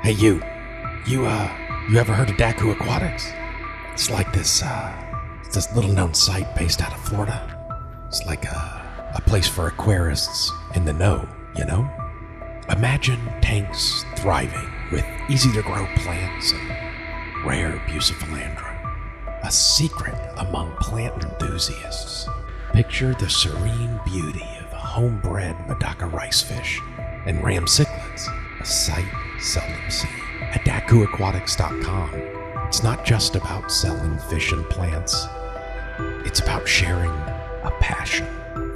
Hey, you ever heard of Daku Aquatics? It's like this little known site based out of Florida. It's like a place for aquarists in the know, you know? Imagine tanks thriving with easy to grow plants and rare Bucephalandra. A secret among plant enthusiasts. Picture the serene beauty of a homebred Medaka ricefish and ram cichlids, a sight seldom seen. At DakuAquatics.com, it's not just about selling fish and plants. It's about sharing a passion.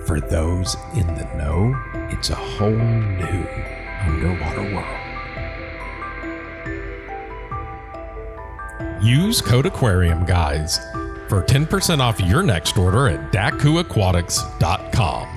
For those in the know, it's a whole new underwater world. Use code Aquarium Guys for 10% off your next order at DakuAquatics.com.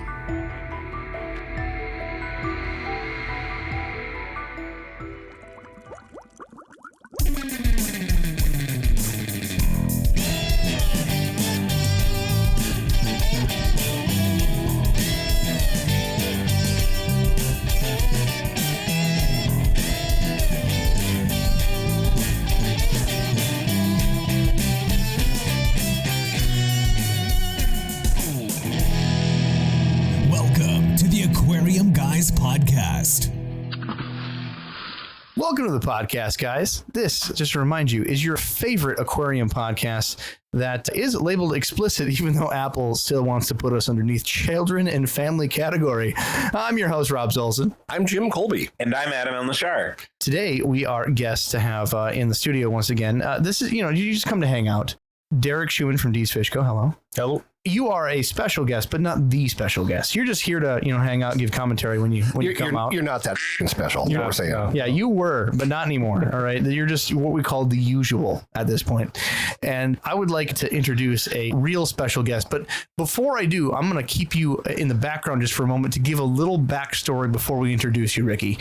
Welcome to the podcast, guys. This, just to remind you, is your favorite aquarium podcast that is labeled explicit, even though Apple still wants to put us underneath children and family category. I'm your host, Rob Zolson. I'm Jim Colby. And I'm Adam El Nashar. Today, we are guests to have in the studio once again. This is, you just come to hang out. Derek Schumann from D's Fish Co. Hello. Hello. You are a special guest, but not the special guest. You're just here to, hang out and give commentary when you come out. You're not that special. You know what we're saying? Yeah, you were, but not anymore. All right. You're just what we call the usual at this point. And I would like to introduce a real special guest. But before I do, I'm going to keep you in the background just for a moment to give a little backstory before we introduce you, Ricky.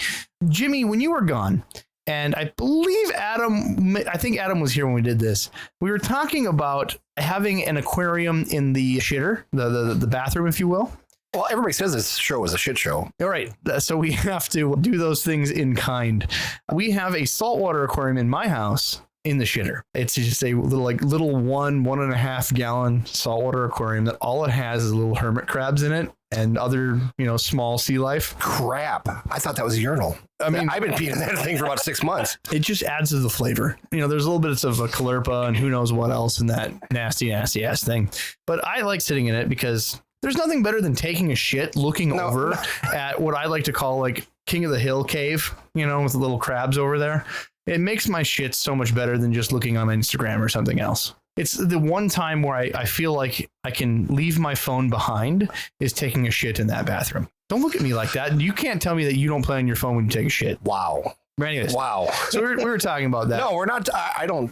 Jimmy, when you were gone, and I believe I think Adam was here when we did this. We were talking about having an aquarium in the shitter, the bathroom, if you will. Well, everybody says this show is a shit show. All right. So we have to do those things in kind. We have a saltwater aquarium in my house in the shitter. It's just a little 1.5 gallon saltwater aquarium that all it has is little hermit crabs in it and other, small sea life. Crap. I thought that was a urinal. I mean, I've been peeing in that thing for about 6 months. It just adds to the flavor. There's a little bit of a caulerpa and who knows what else in that nasty ass thing. But I like sitting in it because there's nothing better than taking a shit, looking over at what I like to call like King of the Hill cave, with the little crabs over there. It makes my shit so much better than just looking on Instagram or something else. It's the one time where I feel like I can leave my phone behind is taking a shit in that bathroom. Don't look at me like that. You can't tell me that you don't play on your phone when you take a shit. Wow. But anyways, wow. So we were talking about that. No, we're not. I don't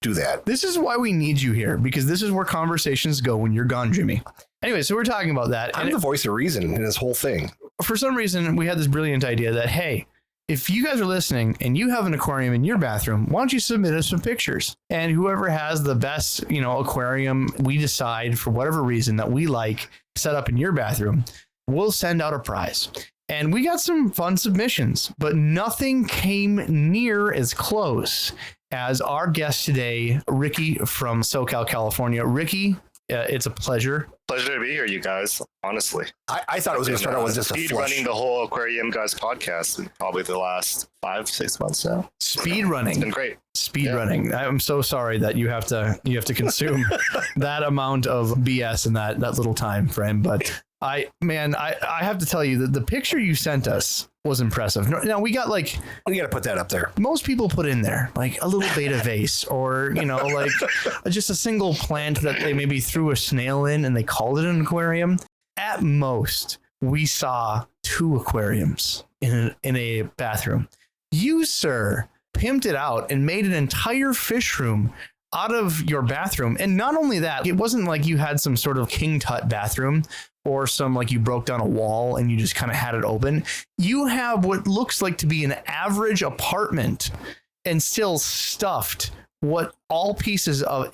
do that. This is why we need you here, because this is where conversations go when you're gone, Jimmy. Anyway, so we're talking about that. I'm the voice of reason in this whole thing. For some reason, we had this brilliant idea that, hey, if you guys are listening and you have an aquarium in your bathroom, why don't you submit us some pictures? And whoever has the best, aquarium, we decide for whatever reason that we like set up in your bathroom, we'll send out a prize. And we got some fun submissions, but nothing came near as close as our guest today, Ricky from SoCal, California. Ricky, it's a pleasure. Pleasure to be here, you guys. Honestly, I thought it was going to start out with just speed running the whole Aquarium Guys podcast in probably the last 5-6 months now. Speed running, it's been great. Speed running. I'm so sorry that you have to consume that amount of BS in that little time frame. But I have to tell you that the picture you sent us was impressive. Now we got we got to put that up there. Most people put in there like a little beta vase or, like just a single plant that they maybe threw a snail in and they called it an aquarium. At most, we saw 2 aquariums in a bathroom. You, sir, pimped it out and made an entire fish room out of your bathroom. And not only that, it wasn't like you had some sort of King Tut bathroom or some like you broke down a wall and you just kind of had it open. You have what looks like to be an average apartment and still stuffed what all pieces of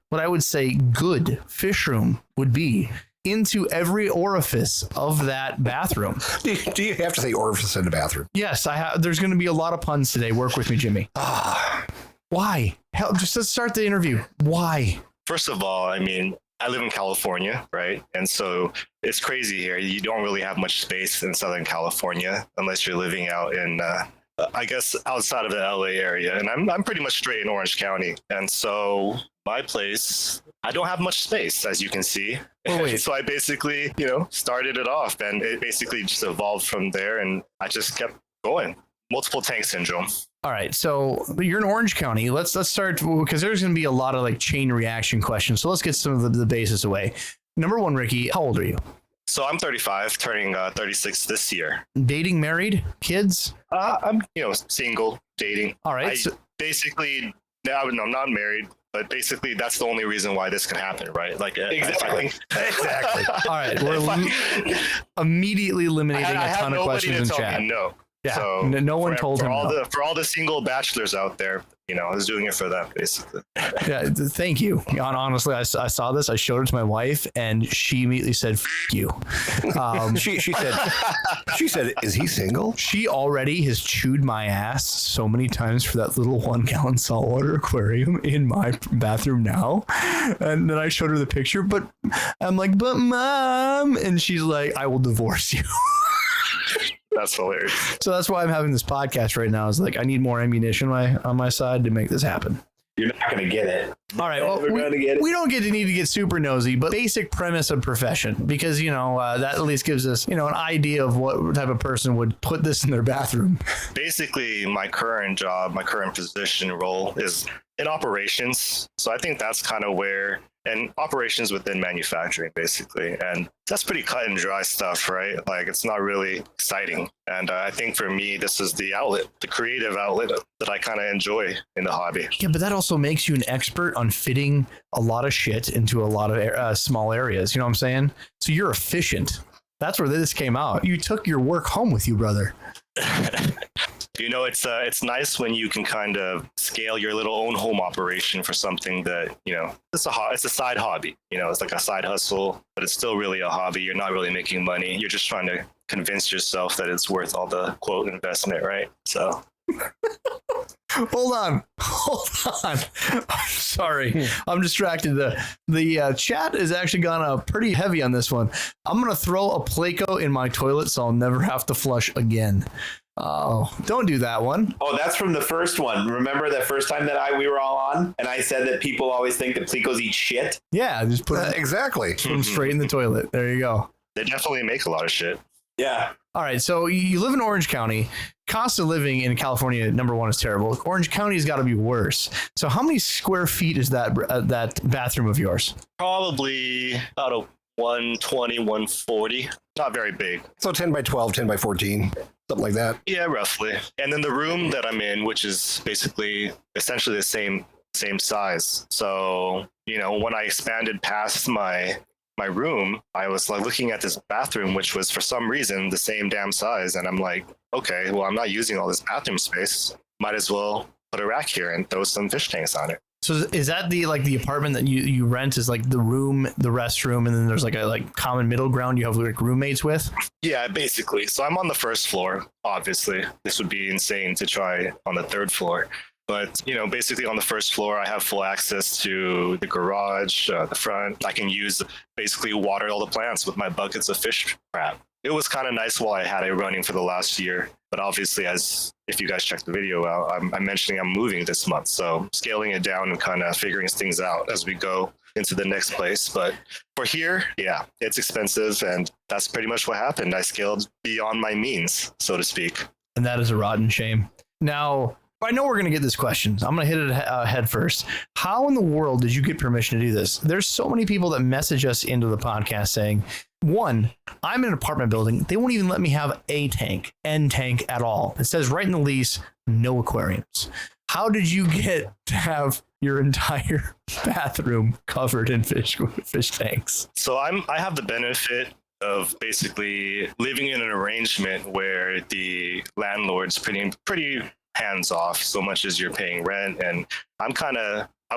what I would say good fish room would be into every orifice of that bathroom. Do you have to say orifice in the bathroom? Yes, I have. There's going to be a lot of puns today. Work with me, Jimmy. Why? Hell, just let's start the interview. Why? First of all, I mean, I live in California, right? And so it's crazy here. You don't really have much space in Southern California unless you're living out in, I guess, outside of the LA area. And I'm pretty much straight in Orange County. And so my place, I don't have much space, as you can see. Oh, wait. So I basically, started it off, and it basically just evolved from there. And I just kept going. Multiple tank syndrome. All right, so you're in Orange County. Let's start because there's going to be a lot of like chain reaction questions. So let's get some of the bases away. Number one, Ricky, how old are you? So I'm 35, turning 36 this year. Dating, married, kids? I'm, single, dating. All right. Basically, no, I'm not married, but basically that's the only reason why this can happen, right? Like Exactly. Exactly. All right, we're immediately eliminating a ton of questions in chat. No. Yeah, So no one told him. For all the single bachelors out there, I was doing it for them, basically. Yeah, thank you. Honestly, I saw this. I showed it to my wife, and she immediately said, "F you." She said, "Is he single?" She already has chewed my ass so many times for that little 1 gallon saltwater aquarium in my bathroom now. And then I showed her the picture, but I'm like, "But mom," and she's like, "I will divorce you." That's hilarious. So that's why I'm having this podcast right now. Is like I need more ammunition on my side to make this happen. You're not going to get it. All right. Well, we don't need to get super nosy, but basic premise of profession, because that at least gives us an idea of what type of person would put this in their bathroom. Basically, my current job, my current position role is in operations. So I think that's kind of where. And operations within manufacturing, basically. And that's pretty cut and dry stuff, right? Like, it's not really exciting. And I think for me, this is the outlet, the creative outlet that I kind of enjoy in the hobby. Yeah, but that also makes you an expert on fitting a lot of shit into a lot of small areas. You know what I'm saying? So you're efficient. That's where this came out. You took your work home with you, brother. It's nice when you can kind of scale your little own home operation for something that, it's a side hobby. It's like a side hustle, but it's still really a hobby. You're not really making money. You're just trying to convince yourself that it's worth all the quote investment, right? So. Hold on. I'm sorry. I'm distracted. The chat has actually gone pretty heavy on this one. I'm going to throw a Pleco in my toilet so I'll never have to flush again. Oh, don't do that one. Oh, that's from the first one. Remember that first time that we were all on, and I said that people always think that Plecos eat shit? Yeah, just put exactly. them straight in the toilet. There you go. They definitely make a lot of shit. Yeah. All right, so you live in Orange County. Cost of living in California, number one, is terrible. Orange County's got to be worse. So how many square feet is that bathroom of yours? Probably about a 120, 140. Not very big. So 10 by 12, 10 by 14, something like that. Yeah, roughly. And then the room that I'm in, which is essentially the same size. So, when I expanded past my room, I was like looking at this bathroom, which was for some reason the same damn size. And I'm like, okay, well, I'm not using all this bathroom space. Might as well put a rack here and throw some fish tanks on it. So is that the apartment that you rent is like the room, the restroom, and then there's like a common middle ground you have like roommates with? Yeah, basically. So I'm on the first floor. Obviously, this would be insane to try on the third floor. But, basically on the first floor, I have full access to the garage, the front. I can basically water all the plants with my buckets of fish crap. It was kind of nice while I had it running for the last year. But obviously, if you guys check the video out, I'm mentioning I'm moving this month. So scaling it down and kind of figuring things out as we go into the next place. But for here, yeah, it's expensive. And that's pretty much what happened. I scaled beyond my means, so to speak. And that is a rotten shame. Now, I know we're going to get this question. I'm going to hit it head first. How in the world did you get permission to do this? There's so many people that message us into the podcast saying, one, I'm in an apartment building. They won't even let me have a tank, N tank at all. It says right in the lease, no aquariums. How did you get to have your entire bathroom covered in fish tanks? So I have the benefit of basically living in an arrangement where the landlord's pretty hands off, so much as you're paying rent. And I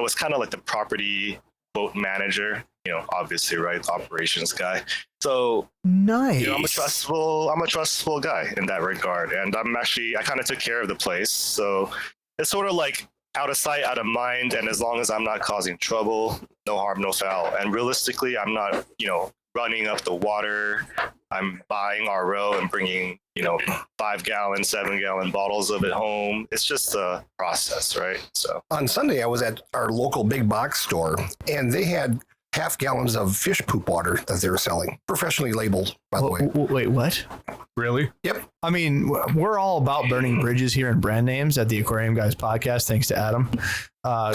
was kind of like the property boat manager obviously, right, operations guy. So Nice. I'm a trustable guy in that regard, and I kind of took care of the place, so it's sort of like out of sight, out of mind, and as long as I'm not causing trouble, no harm, no foul. And realistically, I'm not, running up the water. I'm buying RO and bringing, 5-gallon, 7-gallon bottles of it home. It's just a process, right? So On Sunday, I was at our local big box store, and they had half gallons of fish poop water that they were selling, professionally labeled, by the way. Wait, what? Really? Yep. I mean, we're all about burning bridges here in brand names at the Aquarium Guys podcast, thanks to Adam.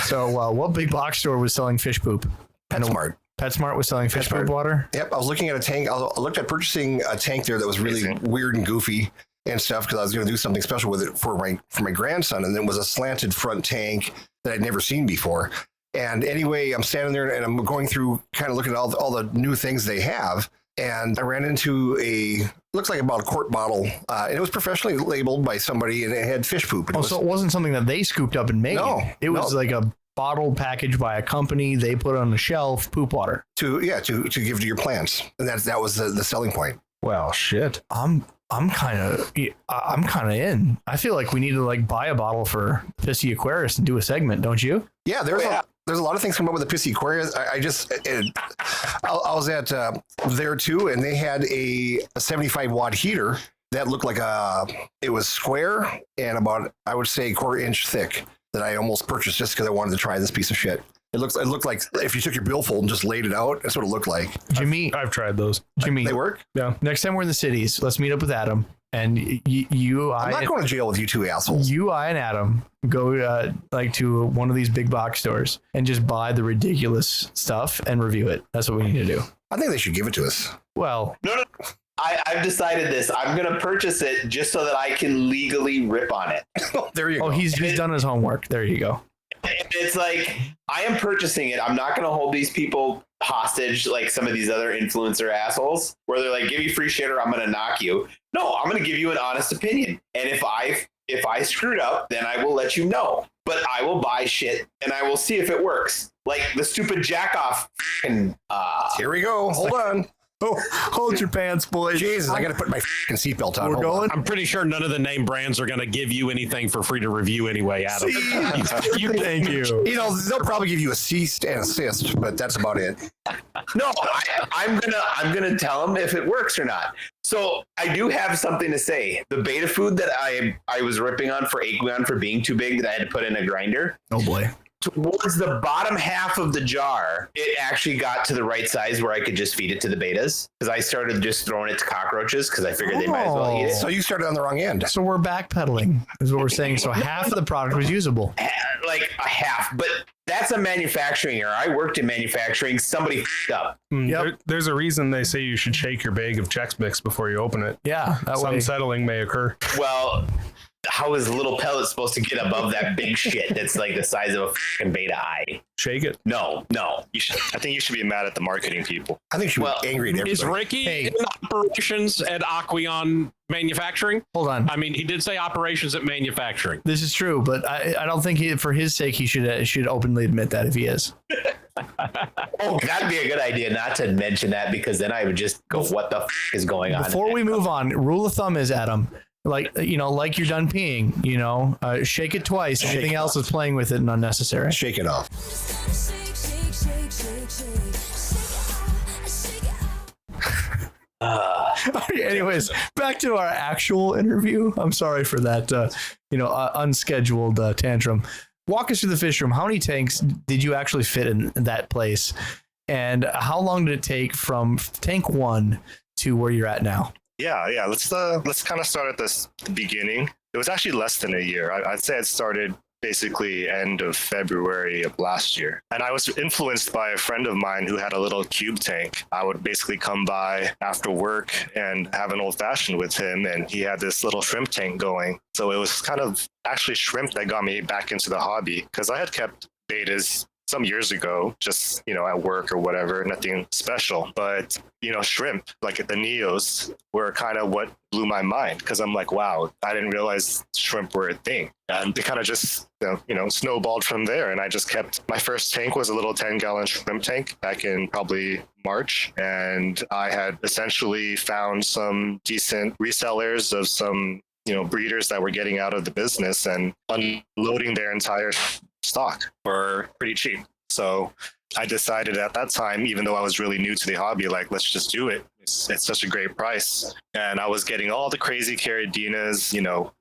So what big box store was selling fish poop? PetSmart. PetSmart was selling fish poop water? Yep. I was looking at a tank. I looked at purchasing a tank there that was really weird and goofy and stuff because I was going to do something special with it for my grandson. And it was a slanted front tank that I'd never seen before. And anyway, I'm standing there and I'm going through kind of looking at all the new things they have. And I ran into looks like about a quart bottle. And it was professionally labeled by somebody and it had fish poop. So it wasn't something that they scooped up and made. No, it was like a bottled package by a company. They put on the shelf, poop water. To give to your plants. And that was the selling point. Well, shit. I'm kind of in. I feel like we need to like buy a bottle for Pissy Aquarius and do a segment, don't you? Yeah, there's a lot of things coming up with the Pissy Aquarius. I was at there too, and they had a 75 watt heater that looked like it was square and about, I would say, 1/4 inch thick that I almost purchased just because I wanted to try this piece of shit. It looked like if you took your billfold and just laid it out, that's what it looked like. Jimmy, I've tried those. Jimmy, They work? Yeah. next time we're in the cities, let's meet up with Adam and I'm not going to jail with you two assholes. I and Adam go like to one of these big box stores and just buy the ridiculous stuff and review it. That's what we need to do. I think they should give it to us. Well, No. I've decided this. I'm going to purchase it just so that I can legally rip on it. There you go. he's done his homework. There you go. It's like, I am purchasing it. I'm not going to hold these people hostage like some of these other influencer assholes where they're like, give you free shit or I'm going to knock you. No, I'm going to give you an honest opinion. And if I screwed up, then I will let you know. But I will buy shit and I will see if it works. Like the stupid jack off. Here we go. Hold on. Oh, hold your pants, boys. Jesus, I got to put my fucking seatbelt on. We're Hold going. I'm pretty sure none of the name brands are going to give you anything for free to review anyway, Adam. Thank you. on. You know, they'll probably give you a cease and assist, but that's about it. No, I'm gonna tell them if it works or not. So I do have something to say. The beta food that I was ripping on for Aqueon for being too big that I had to put in a grinder. Oh boy. Towards the bottom half of the jar, it actually got to the right size where I could just feed it to the betas. Because I started just throwing it to cockroaches because I figured they might as well eat it. So you started on the wrong end. So we're backpedaling, is what we're saying. So half of the product was usable. Like a half, but that's a manufacturing error. I worked in manufacturing. Somebody f***ed up. Yep. There's a reason they say you should shake your bag of Chex Mix before you open it. Yeah, that Some way. settling may occur. Well, how is little pellet supposed to get above that big shit that's like the size of a fucking beta eye? Shake it. No. I think you should be mad at the marketing people. I think she was Well, angry at Is everybody. Ricky Hey. in operations at Aqueon Manufacturing? Hold on. I mean, he did say operations at manufacturing. This is true, but I don't think for his sake he should openly admit that if he is. Oh, that'd be a good idea not to mention that because then I would just go, what the f*** is going on? Before we move on, rule of thumb is, Adam, like you're done peeing, shake it twice. Anything else is playing with it and unnecessary. Shake it off. Anyways, back to our actual interview. I'm sorry for that, unscheduled tantrum. Walk us through the fish room. How many tanks did you actually fit in that place? And how long did it take from tank 1 to where you're at now? Yeah. Let's kind of start at the beginning. It was actually less than a year. I'd say it started basically end of February of last year. And I was influenced by a friend of mine who had a little cube tank. I would basically come by after work and have an old fashioned with him. And he had this little shrimp tank going. So it was kind of actually shrimp that got me back into the hobby because I had kept betas some years ago, just, at work or whatever, nothing special. But, shrimp, like the Neos, were kind of what blew my mind, because I'm like, wow, I didn't realize shrimp were a thing. And they kind of just, snowballed from there. And I just my first tank was a little 10-gallon shrimp tank back in probably March. And I had essentially found some decent resellers of some, breeders that were getting out of the business and unloading their entire stock for pretty cheap. So I decided at that time, even though I was really new to the hobby, like, let's just do it. It's such a great price. And I was getting all the crazy Caradinas,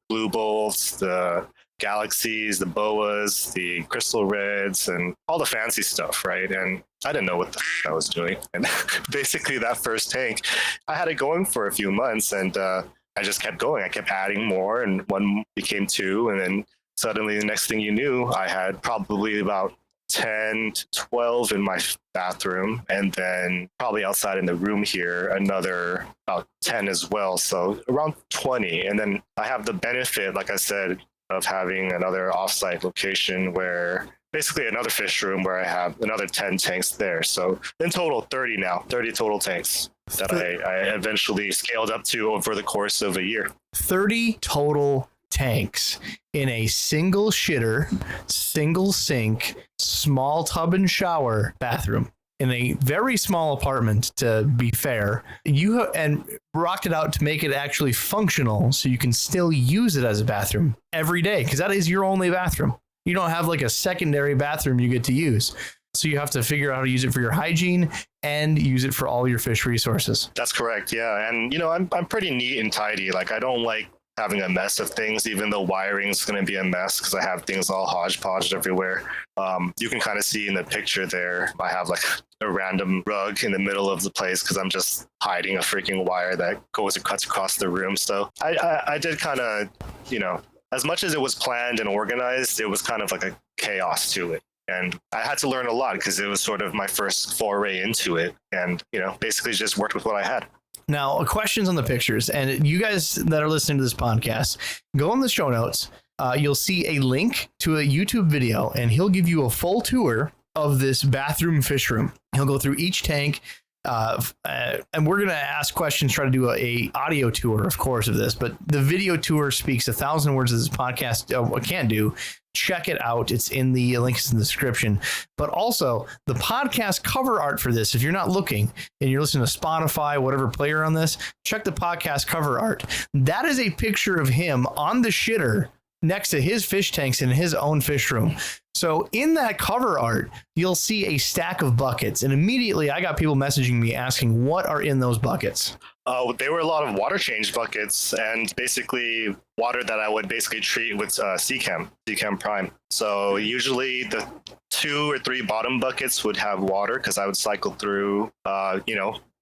blue bolts, the galaxies, the boas, the crystal reds, and all the fancy stuff, right? And I didn't know what the I was doing. And basically that first tank, I had it going for a few months, and I just kept going. I kept adding more, and one became two, and then suddenly the next thing you knew, I had probably about 10 to 12 in my bathroom, and then probably outside in the room here, another about 10 as well. So around 20. And then I have the benefit, like I said, of having another offsite location where basically another fish room where I have another 10 tanks there. So in total, 30 now, 30 total tanks that I eventually scaled up to over the course of a year. 30 total tanks in a single shitter, single sink, small tub and shower bathroom in a very small apartment, to be fair. And rocked it out to make it actually functional so you can still use it as a bathroom every day, because that is your only bathroom. You don't have like a secondary bathroom you get to use. So you have to figure out how to use it for your hygiene and use it for all your fish resources. That's correct. Yeah. And, I'm pretty neat and tidy. Like, I don't like having a mess of things, even though wiring's going to be a mess because I have things all hodgepodged everywhere. You can kind of see in the picture there, I have like a random rug in the middle of the place because I'm just hiding a freaking wire that goes and cuts across the room. So I did kind of, as much as it was planned and organized, it was kind of like a chaos to it. And I had to learn a lot because it was sort of my first foray into it. And, basically just worked with what I had. Now, questions on the pictures. And you guys that are listening to this podcast, go in the show notes. You'll see a link to a YouTube video, and he'll give you a full tour of this bathroom fish room. He'll go through each tank. And we're going to ask questions, try to do a audio tour, of course, of this. But the video tour speaks 1,000 words as this podcast can't do. Check it out. It's in the links in the description. But also the podcast cover art for this, if you're not looking and you're listening to Spotify, whatever player on this, check the podcast cover art. That is a picture of him on the shitter next to his fish tanks in his own fish room. So in that cover art, you'll see a stack of buckets. And immediately I got people messaging me asking what are in those buckets. They were a lot of water change buckets and basically water that I would basically treat with Seachem Prime. So usually the 2 or 3 bottom buckets would have water because I would cycle through,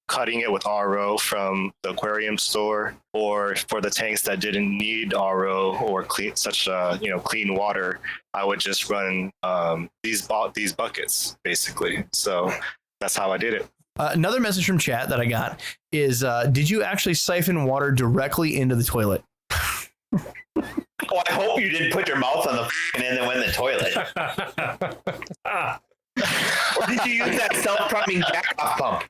cutting it with RO from the aquarium store, or for the tanks that didn't need RO or clean water, I would just run these buckets basically. So that's how I did it. Another message from chat that I got is, did you actually siphon water directly into the toilet? Oh, I hope you didn't put your mouth on the and then went in the toilet. Or did you use that self-priming jack-off pump?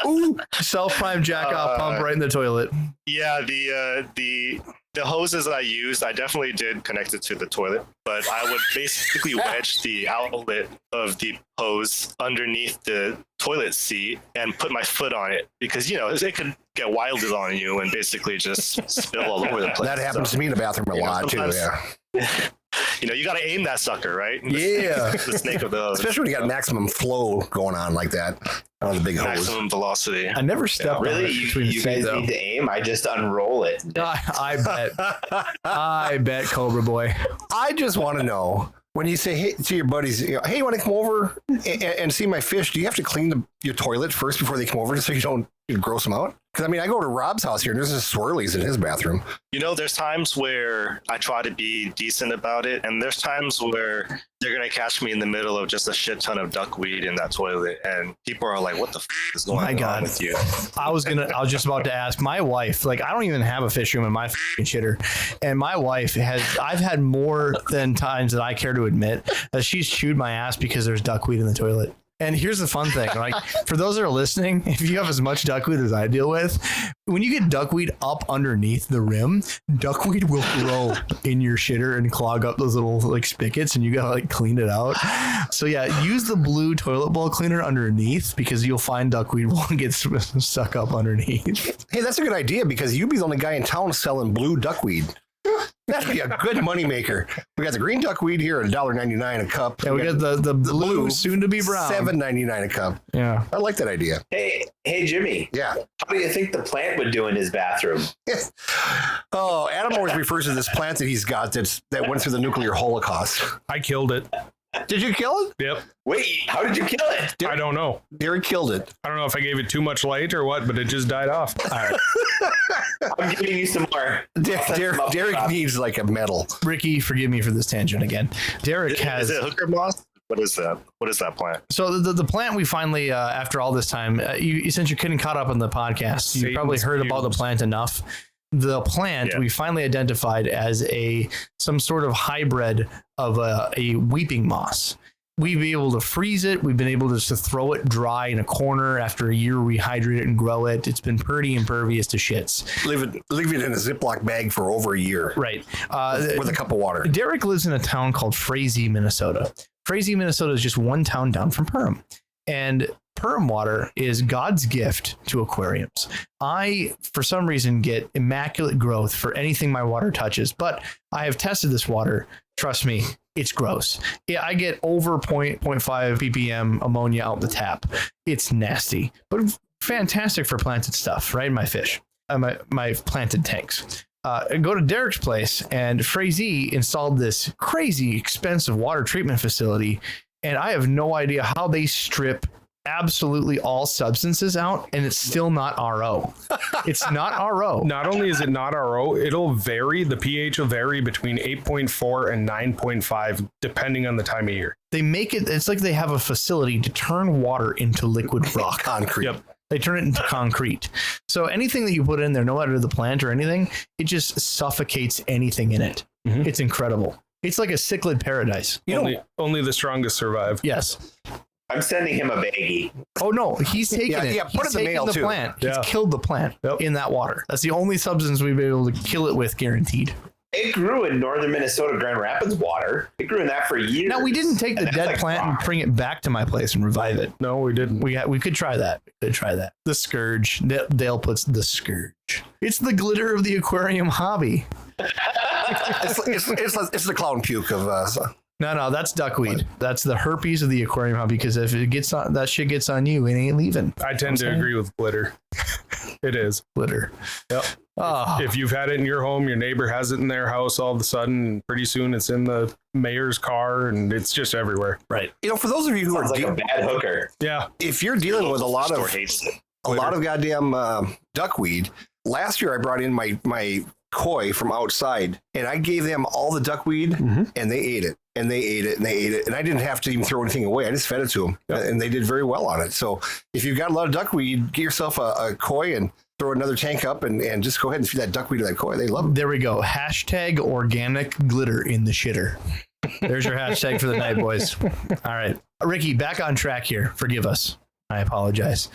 Ooh, self-prime jack-off pump right in the toilet. Yeah, the hoses I used, I definitely did connect it to the toilet, but I would basically wedge the outlet of the hose underneath the toilet seat and put my foot on it because, it could get wilded on you and basically just spill all over the place. That happens to me in the bathroom a lot too, yeah. You got to aim that sucker, right? Yeah. The snake of those. Especially when you got maximum flow going on like that on the big hose. Maximum velocity. I never stepped on Really? it between the You feet, guys though. need to aim? I just unroll it. I bet. I bet, Cobra Boy. I just want to know, when you say hey, to your buddies, hey, you want to come over and see my fish? Do you have to clean your toilet first before they come over so you don't You'd gross them out? Because I mean, I go to Rob's house here and there's just swirlies in his bathroom. You know, there's times where I try to be decent about it, and there's times where they're gonna catch me in the middle of just a shit ton of duckweed in that toilet, and people are like, "What the is going on with you?" I was just about to ask my wife. Like, I don't even have a fish room in my shitter, and my wife I've had more than times that I care to admit that she's chewed my ass because there's duckweed in the toilet. And here's the fun thing, like for those that are listening, if you have as much duckweed as I deal with, when you get duckweed up underneath the rim, duckweed will grow in your shitter and clog up those little like spigots, and you gotta like clean it out. So yeah, use the blue toilet bowl cleaner underneath because you'll find duckweed will get stuck up underneath. Hey, that's a good idea because you'd be the only guy in town selling blue duckweed. That'd be a good moneymaker. We got the green duckweed here at $1.99 a cup. Yeah, we got the blue, soon to be brown, $7.99 a cup. Yeah, I like that idea. Hey, Jimmy. Yeah. How do you think the plant would do in his bathroom? Oh, Adam always refers to this plant that he's got that went through the nuclear holocaust. I killed it. Did you kill it? Yep. Wait, how did you kill it? I don't know. Derek killed it. I don't know if I gave it too much light or what, but it just died off. all right. I'm giving you some more. Derek needs like a medal. Ricky, forgive me for this tangent again. Derek has. Is it hooker moth? What is that? What is that plant? So the plant we finally, after all this time, since you're getting caught up on the podcast, you probably heard about the plant enough. The plant we finally identified as some sort of hybrid of a weeping moss. We've been able to freeze it. We've been able to just throw it dry in a corner after a year, rehydrate it and grow it. It's been pretty impervious to shits. Leave it in a Ziploc bag for over a year. Right. With a cup of water. Derek lives in a town called Frazee, Minnesota. Frazee, Minnesota is just one town down from Perham. And Perham water is God's gift to aquariums. I, for some reason, get immaculate growth for anything my water touches, but I have tested this water. Trust me, it's gross. Yeah, I get over 0.5 ppm ammonia out the tap. It's nasty, but fantastic for planted stuff, right? My fish, my planted tanks. Go to Derek's place, and Frazee installed this crazy expensive water treatment facility, and I have no idea how they strip absolutely all substances out, and it's still not RO. It's not RO. Not only is it not RO, it'll vary. The pH will vary between 8.4 and 9.5, depending on the time of year. They make it, it's like they have a facility to turn water into liquid rock. Concrete. Yep. They turn it into concrete. So anything that you put in there, no matter the plant or anything, it just suffocates anything in it. Mm-hmm. It's incredible. It's like a cichlid paradise. Only the strongest survive. Yes. I'm sending him a baggie. Oh no, he's taking it. Yeah, put it in the mail too. Plant. He's killed the plant in that water. That's the only substance we've been able to kill it with, guaranteed. It grew in northern Minnesota, Grand Rapids water. It grew in that for years. Now, we didn't take the dead plant and bring it back to my place and revive it. No, we didn't. We could try that. The scourge. Dale puts the scourge. It's the glitter of the aquarium hobby. It's the clown puke of No, that's duckweed. That's the herpes of the aquarium hobby, because if it gets on, that shit gets on you, it ain't leaving. I tend to agree with glitter. It is. Glitter. Yep. Oh. If you've had it in your home, your neighbor has it in their house all of a sudden, and pretty soon it's in the mayor's car and it's just everywhere. Right. For those of you who Sounds are like a bad hooker. Yeah. if you're dealing with a lot of goddamn duckweed, last year I brought in my koi from outside and I gave them all the duckweed and they ate it. And they ate it and they ate it. And I didn't have to even throw anything away. I just fed it to them. Yep. And they did very well on it. So if you've got a lot of duckweed, get yourself a koi and throw another tank up and just go ahead and feed that duckweed to that koi. They love it. There we go. Hashtag organic glitter in the shitter. There's your hashtag for the night, boys. All right. Ricky, back on track here. Forgive us. I apologize.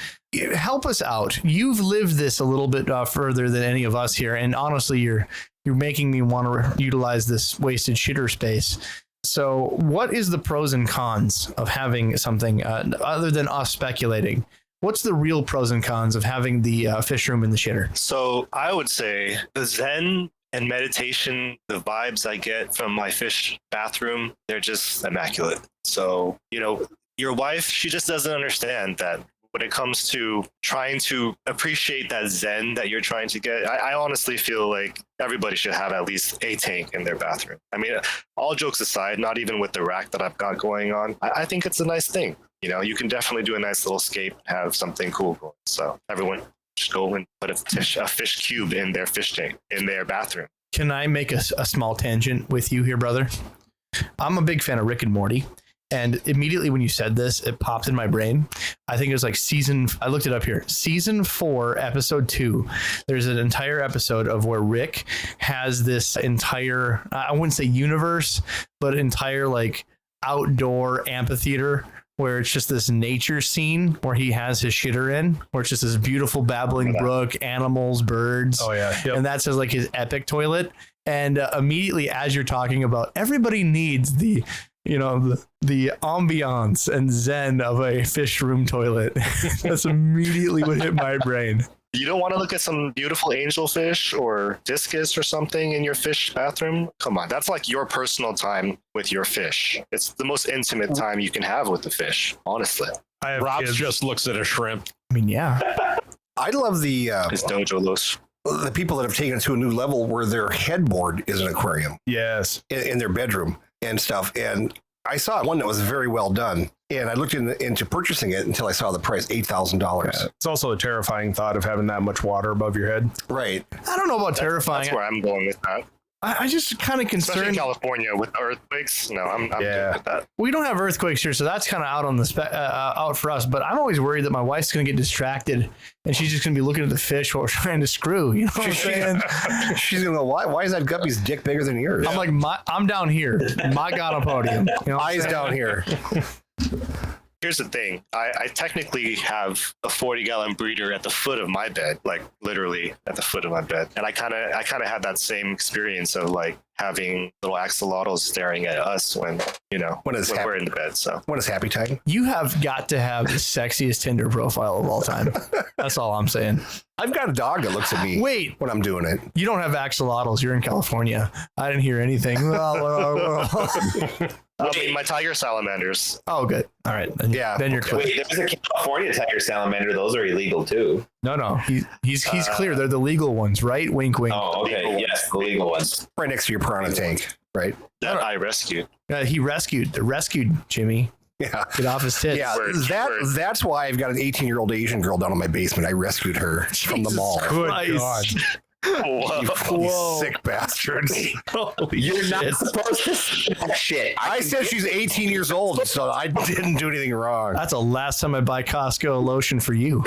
Help us out. You've lived this a little bit further than any of us here. And honestly, you're making me want to utilize this wasted shitter space. So what is the pros and cons of having something other than us speculating? What's the real pros and cons of having the fish room in the shitter? So I would say the Zen and meditation, the vibes I get from my fish bathroom, they're just immaculate. So, your wife, she just doesn't understand that when it comes to trying to appreciate that Zen that you're trying to get. I honestly feel like everybody should have at least a tank in their bathroom. I mean, all jokes aside, not even with the rack that I've got going on, I think it's a nice thing. You can definitely do a nice little scape, have something cool going. So everyone just go and put a fish cube in their fish tank, in their bathroom. Can I make a small tangent with you here, brother? I'm a big fan of Rick and Morty. And immediately when you said this, it popped in my brain. I think it was like I looked it up here. Season 4, episode 2. There's an entire episode of where Rick has this entire, I wouldn't say universe, but entire like outdoor amphitheater where it's just this nature scene where he has his shitter in, where it's just this beautiful babbling brook, animals, birds. Oh yeah. Yep. And that's like his epic toilet. And immediately as you're talking about, everybody needs the ambiance and zen of a fish room toilet. That's immediately what hit my brain. You don't want to look at some beautiful angelfish or discus or something in your fish bathroom? Come on, that's like your personal time with your fish. It's the most intimate time you can have with the fish, honestly. I have Rob kids. just looks at a shrimp. I mean, yeah. I love the His dojo los. the people that have taken it to a new level where their headboard is an aquarium Yes. in their bedroom and stuff. And I saw one that was very well done. And I looked into purchasing it until I saw the price, $8,000. It's also a terrifying thought of having that much water above your head. Right. I don't know about terrifying. That's where I'm going with that. I just kind of Especially in concerned. California with the earthquakes. No, I'm good with that. We don't have earthquakes here, so that's kind of out on the out for us. But I'm always worried that my wife's going to get distracted and she's just going to be looking at the fish while we're trying to screw. You know what I'm saying? She's going to go, why is that guppy's dick bigger than yours? I'm like, I'm down here. My God, on podium. You know what I'm Eyes saying? down here. Here's the thing. I technically have a 40-gallon breeder at the foot of my bed, like literally at the foot of my bed. And I kind of had that same experience of like having little axolotls staring at us when we're in the bed. So When is happy time? You have got to have the sexiest Tinder profile of all time. That's all I'm saying. I've got a dog that looks at me Wait, when I'm doing it. you don't have axolotls. You're in California. I didn't hear anything. I mean, my tiger salamanders. Oh, good. All right. Then, Yeah, Then you're okay. clear. Wait, there's a California tiger salamander. Those are illegal too. No. He's clear. They're the legal ones, right? Wink, wink. Oh, okay. Yes, the legal ones. Right next to your piranha tank, right? That I rescued. He rescued Jimmy. Yeah. Get off his tits. Yeah, Word. that's why I've got an 18-year-old Asian girl down in my basement. I rescued her from the mall. Good Christ. God. You sick bastards. You're not supposed to say that shit. I said she's 18 years old, so I didn't do anything wrong. That's the last time I buy Costco lotion for you.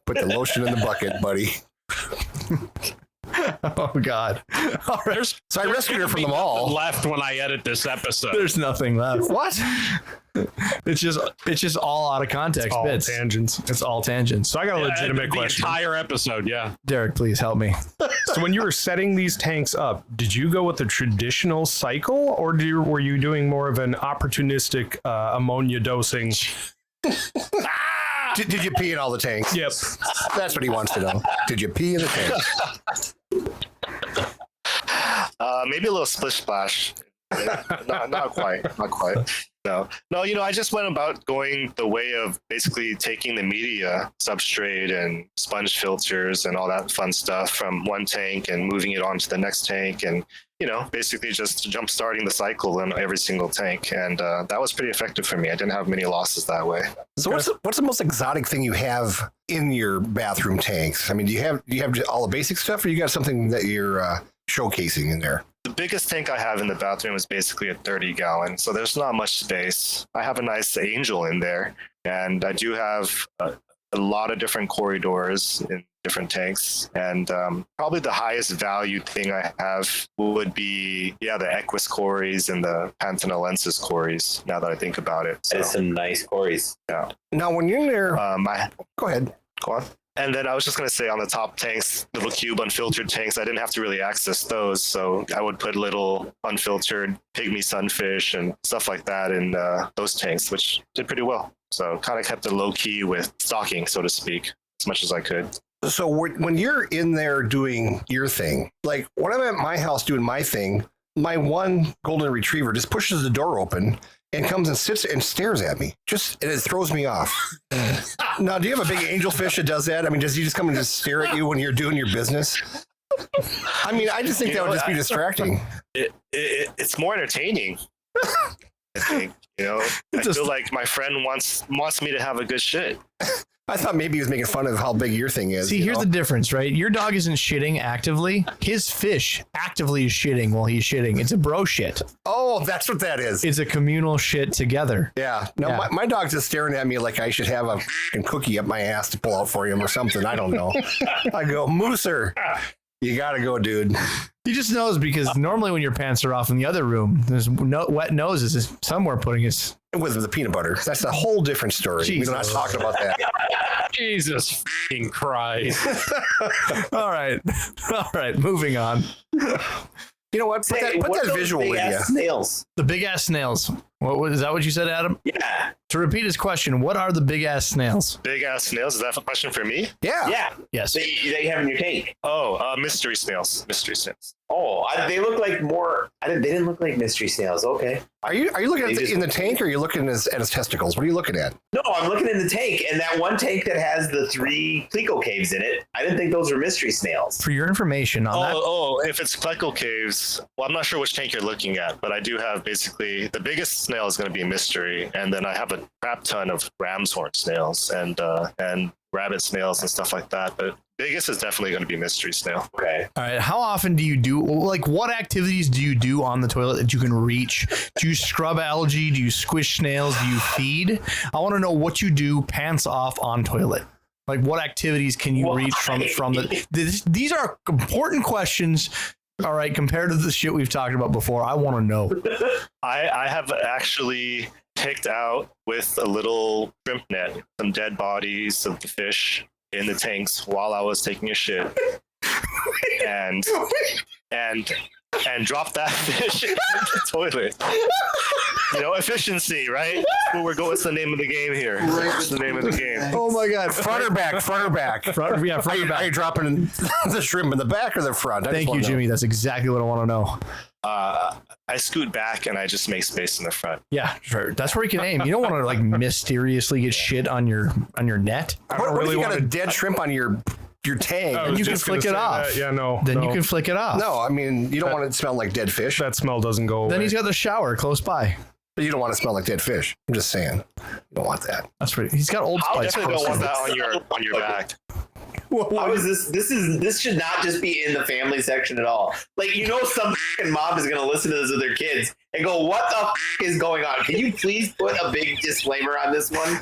Put the lotion in the bucket, buddy. Oh, God. All right. So I rescued her from the mall. Left when I edit this episode. There's nothing left. What? It's just all out of context All bits. tangents. It's all tangents. So I got a legitimate the question. entire episode, yeah. Derek, please help me. So when you were setting these tanks up, did you go with the traditional cycle, or were you doing more of an opportunistic ammonia dosing? Did you pee in all the tanks? Yep. That's what he wants to know. Did you pee in the tanks? Maybe a little splish splash. Not quite. No. I just went about going the way of basically taking the media substrate and sponge filters and all that fun stuff from one tank and moving it on to the next tank, and basically just jump starting the cycle in every single tank. And that was pretty effective for me. I didn't have many losses that way. So what's the most exotic thing you have in your bathroom tanks? I mean, do you have all the basic stuff, or you got something that you're showcasing in there? The biggest tank I have in the bathroom is basically a 30-gallon, so there's not much space. I have a nice angel in there, and I do have a lot of different corridors in different tanks. And probably the highest value thing I have would be, the Equus cories and the Pantanalensis cories, now that I think about it. So, There's some nice cories. Now, when you're in there, go ahead. Go on. And then I was just going to say on the top tanks, little cube unfiltered tanks, I didn't have to really access those. So I would put little unfiltered pygmy sunfish and stuff like that in those tanks, which did pretty well. So kind of kept it low key with stocking, so to speak, as much as I could. So when you're in there doing your thing, like when I'm at my house doing my thing, my one golden retriever just pushes the door open and comes and sits and stares at me. And it throws me off. Now, do you have a big angelfish that does that? I mean, does he just come and just stare at you when you're doing your business? I mean, I just think that would just be distracting. It's more entertaining. I think, I feel like my friend wants me to have a good shit. I thought maybe he was making fun of how big your thing is. See, here's the difference, right? Your dog isn't shitting actively. His fish actively is shitting while he's shitting. It's a bro shit. Oh, that's what that is. It's a communal shit together. Yeah. No, Yeah. My dog's just staring at me like I should have a f***ing cookie up my ass to pull out for him or something. I don't know. I go, Mooser, you got to go, dude. He just knows because normally when your pants are off in the other room, there's no wet noses is somewhere putting his. With the peanut butter. That's a whole different story. Jesus. We're not talking about that. Jesus fucking Christ. All right. All right. Moving on. You know what? Put that visual in you. Snails. The big ass snails. Is that what you said, Adam? Yeah. To repeat his question, what are the big ass snails? Big ass snails. Is that a question for me? Yeah. Yeah. Yes. That you have in your tank. Oh, mystery snails. Mystery snails. Oh, they look like more. They didn't look like mystery snails. Okay. Are you looking at in the tank or are you looking at his testicles? What are you looking at? No, I'm looking in the tank, and that one tank that has the 3 pleco caves in it. I didn't think those were mystery snails. For your information on that. If it's pleco caves, well, I'm not sure which tank you're looking at, but I do have basically the biggest snail is going to be mystery, and then I have a crap ton of ram's horn snails and rabbit snails and stuff like that. But biggest is definitely going to be mystery snail. Okay. All right. How often do you do, like, what activities do you do on the toilet that you can reach? Do you scrub algae? Do you squish snails? Do you feed? I want to know what you do pants off on toilet. Like, what activities can you reach from the. These are important questions. All right. Compared to the shit we've talked about before, I want to know. I have actually picked out with a little shrimp net some dead bodies of the fish in the tanks while I was taking a shit, and dropped that fish in the toilet. You know, efficiency, right? That's where we're going. What's the name of the game here? What's the name of the game? Oh my God. Front or back? Front or back? Front or back. Are you dropping the shrimp in the back or the front? Thank you, Jimmy. That's exactly what I want to know. I scoot back and I just make space in the front. Yeah, sure. That's where you can aim. You don't want to like mysteriously get shit on your net. What if you got a dead shrimp on your tank? I was You can just gonna flick it say off. that. Yeah, no. Then no. you can flick it off. No, I mean, you don't want it to smell like dead fish. That smell doesn't go away. Then he's got the shower close by. But you don't want to smell like dead fish. I'm just saying. You don't want that. That's pretty. He's got Old I Spice. definitely close don't want by. that on your back. How is this? This should not just be in the family section at all. Like, you know, some fucking mom is gonna listen to this with their kids and go, "What the is going on?" Can you please put a big disclaimer on this one?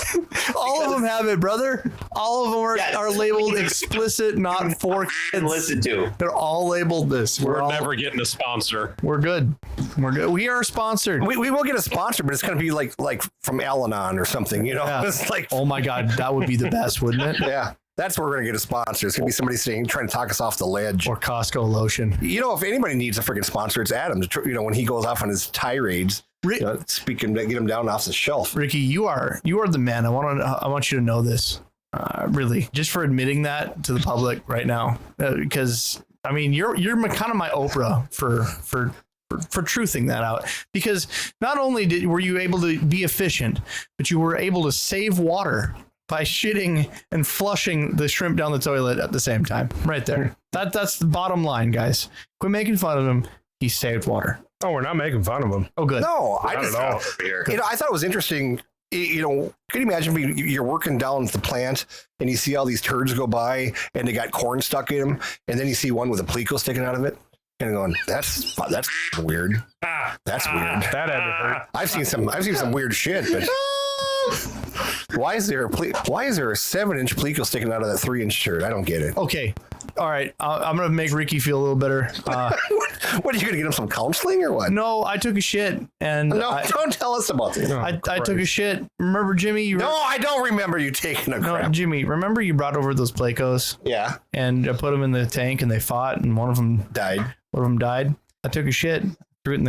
All of them have it, brother. All of them are labeled please. explicit, not for And kids. listen to. They're all labeled this. We're all, never getting a sponsor. We're good. We're good. We are sponsored. We will get a sponsor, but it's going to be like from Al-Anon or something, you know? Yeah. It's like, Oh my God, that would be the best, wouldn't it? yeah, that's where we're going to get a sponsor. It's going to be somebody trying to talk us off the ledge. Or Costco lotion. You know, if anybody needs a freaking sponsor, it's Adam. You know, when he goes off on his tirades, speaking, get him down off the shelf. Ricky, you are the man. I want you to know this. Really, just for admitting that to the public right now, because I mean, you're kind of my Oprah for truthing that out, because not only were you able to be efficient, but you were able to save water by shitting and flushing the shrimp down the toilet at the same time. Right there. That's the bottom line, guys. Quit making fun of him. He saved water. Oh, we're not making fun of him. Oh, good. No, I Not just, at all. you know, I thought it was interesting. You know, can you imagine you're working down at the plant and you see all these turds go by and they got corn stuck in them, and then you see one with a pleco sticking out of it, and going, that's weird. That's weird. That had to hurt. I've seen some weird shit, but why is there a 7-inch pleco sticking out of that 3-inch turd? I don't get it. Okay. All right. I'm going to make Ricky feel a little better. What are you going to get him some counseling or what? No, I took a shit and No, don't tell us about this. I took a shit. Remember, Jimmy? No, I don't remember you taking a No, crap. Jimmy, remember you brought over those Plecos Yeah, and I put them in the tank and they fought and one of them died. died. I took a shit, threw it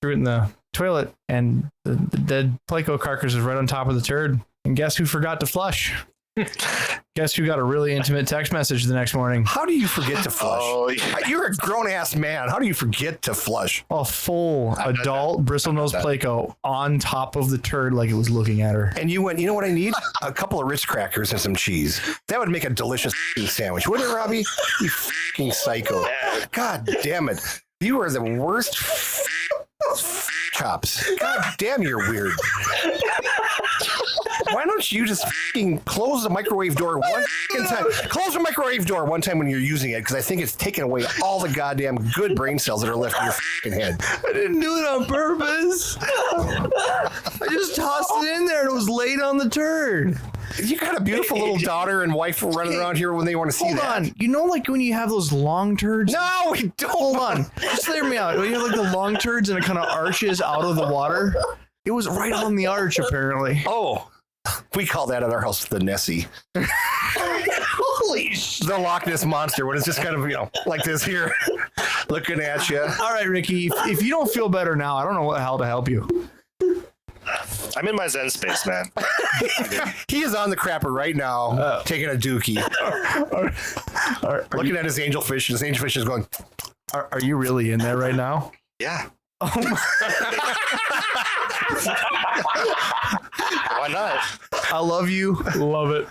in the toilet, and the dead Pleco carcass is right on top of the turd. And guess who forgot to flush? Guess who got a really intimate text message the next morning? How do you forget to flush? Oh, yeah. You're a grown ass man. How do you forget to flush? A full adult bristlenose Pleco on top of the turd like it was looking at her. And you went, you know what I need? A couple of Ritz crackers and some cheese. That would make a delicious sandwich, wouldn't it, Robbie? You fucking psycho. God damn it. You are the worst chops. God damn, you're weird. Why don't you just fucking close the microwave door one fucking time? Close the microwave door one time when you're using it, because I think it's taking away all the goddamn good brain cells that are left in your fucking head. I didn't do it on purpose. I just tossed it in there and it was laid on the turd. You got a beautiful little daughter and wife running around here when they want to see Hold that. on. You know, like when you have those long turds? No, we don't. Hold on. Just hear me out. When you have like the long turds and it kind of arches out of the water, it was right on the arch, apparently. Oh, we call that at our house the Nessie. Holy shit. The Loch Ness Monster, when it's just kind of, like this here, looking at you. All right, Ricky, if you don't feel better now, I don't know what the hell to help you. I'm in my Zen space, man. He is on the crapper right now, taking a dookie. Looking at his angelfish, and his angelfish is going, Are you really in there right now? Yeah. Oh my. Why not? I love you. Love it.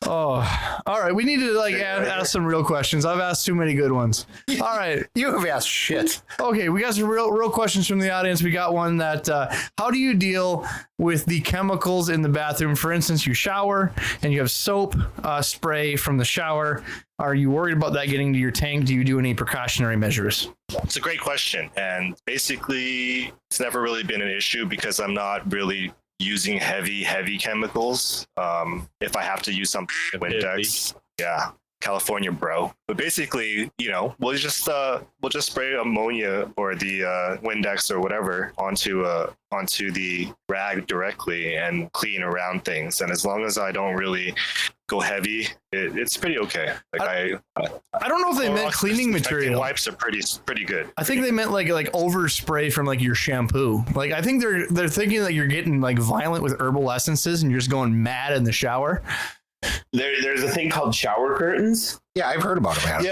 Oh, all right. We need to ask some real questions. I've asked too many good ones. All right. you have asked shit. Okay, we got some real questions from the audience. We got one that how do you deal with the chemicals in the bathroom? For instance, you shower and you have soap spray from the shower. Are you worried about that getting to your tank? Do you do any precautionary measures? It's a great question. And basically, it's never really been an issue because I'm not really using heavy chemicals. If I have to use some Windex, yeah, California bro. But basically, we'll just spray ammonia or the Windex or whatever onto the rag directly and clean around things. And as long as I don't really go heavy, it's pretty okay. I don't know if they meant cleaning material. Wipes are pretty good. I think they meant like overspray from like your shampoo. Like I think they're thinking that you're getting like violent with herbal essences and you're just going mad in the shower. There's a thing called shower curtains. Yeah, I've heard about it, man.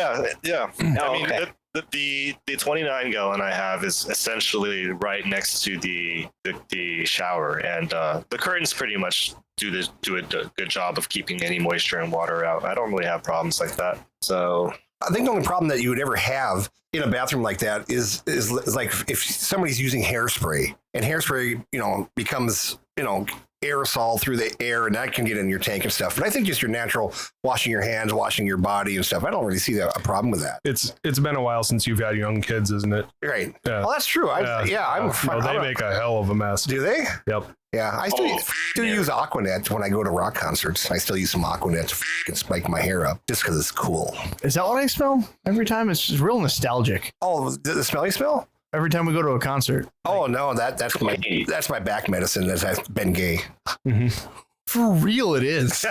Yeah. Oh, I mean, okay. the 29 gallon I have is essentially right next to the shower, and the curtains pretty much do a good job of keeping any moisture and water out. I don't really have problems like that. So I think the only problem that you would ever have in a bathroom like that is like if somebody's using hairspray, and hairspray, becomes, aerosol through the air, and that can get in your tank and stuff. But I think just your natural washing your hands, washing your body and stuff, I don't really see a problem with that. It's been a while since you've had young kids, isn't it? Right. Yeah. Well, that's true. They make a hell of a mess. Do they? Yep. Yeah, I still use Aquanet when I go to rock concerts. I still use some Aquanet to f***ing spike my hair up just because it's cool. Is that what I smell every time? It's just real nostalgic. Oh, the smelly smell? Every time we go to a concert. Oh no, that's my back medicine. I've been gay. Mm-hmm. For real, it is.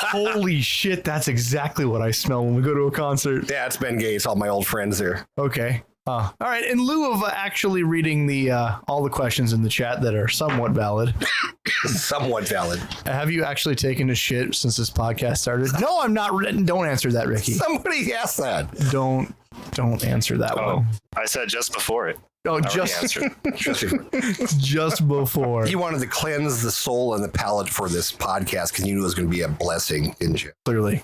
Holy shit, that's exactly what I smell when we go to a concert. Yeah, it's been gay. It's all my old friends there. Okay. All right. In lieu of actually reading the all the questions in the chat that are somewhat valid. Somewhat valid. Have you actually taken a shit since this podcast started? No, I'm not. Don't answer that, Ricky. Somebody asked that. Don't answer that one. I said just before it. Oh, just before. You wanted to cleanse the soul and the palate for this podcast because you knew it was going to be a blessing, didn't you? Clearly.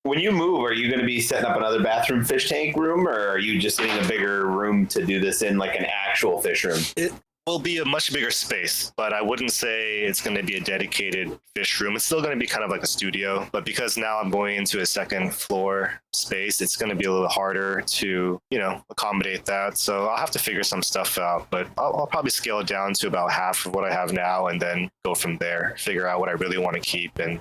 When you move, are you going to be setting up another bathroom fish tank room, or are you just getting a bigger room to do this in, like an actual fish room? It will be a much bigger space, but I wouldn't say it's going to be a dedicated fish room. It's still going to be kind of like a studio, but because now I'm going into a second floor space, it's going to be a little harder to, accommodate that. So I'll have to figure some stuff out, but I'll probably scale it down to about half of what I have now and then go from there, figure out what I really want to keep and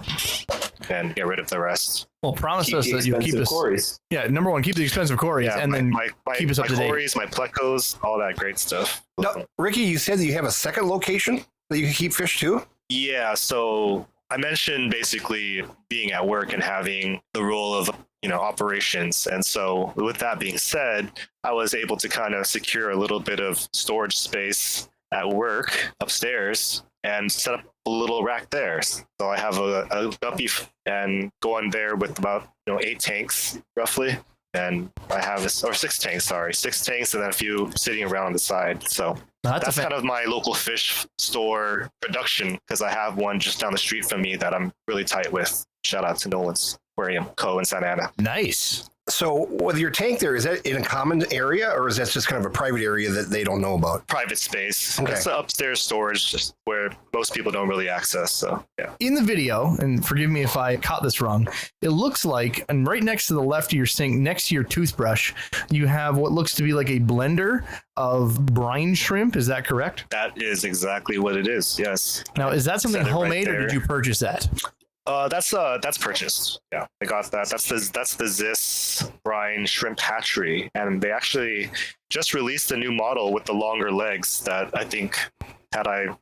get rid of the rest. Well, promise us that you'll keep us. Quarries. Yeah, number one, keep the expensive quarries, and then keep us up to date. My quarries, my plecos, all that great stuff. No, Ricky, you said that you have a second location that you can keep fish too? Yeah, so I mentioned basically being at work and having the role of operations. And so with that being said, I was able to kind of secure a little bit of storage space at work upstairs and set up a little rack there. So I have a guppy and go in there with about 8 tanks roughly. And I have 6 tanks, and then a few sitting around on the side. So that's kind of my local fish store production, because I have one just down the street from me that I'm really tight with. Shout out to Nolan's Aquarium Co. in Santa Ana. Nice. So with your tank there, is that in a common area or is that just kind of a private area that they don't know about? Private space. Okay. It's the upstairs storage just where most people don't really access. So yeah. In the video, and forgive me if I caught this wrong, it looks like, and right next to the left of your sink, next to your toothbrush, you have what looks to be like a blender of brine shrimp. Is that correct? That is exactly what it is. Yes. Now, is that something Said it right homemade or did there. you purchase that? That's purchased. Yeah, I got that. That's the Zis brine shrimp hatchery, and they actually just released a new model with the longer legs. That I think, had I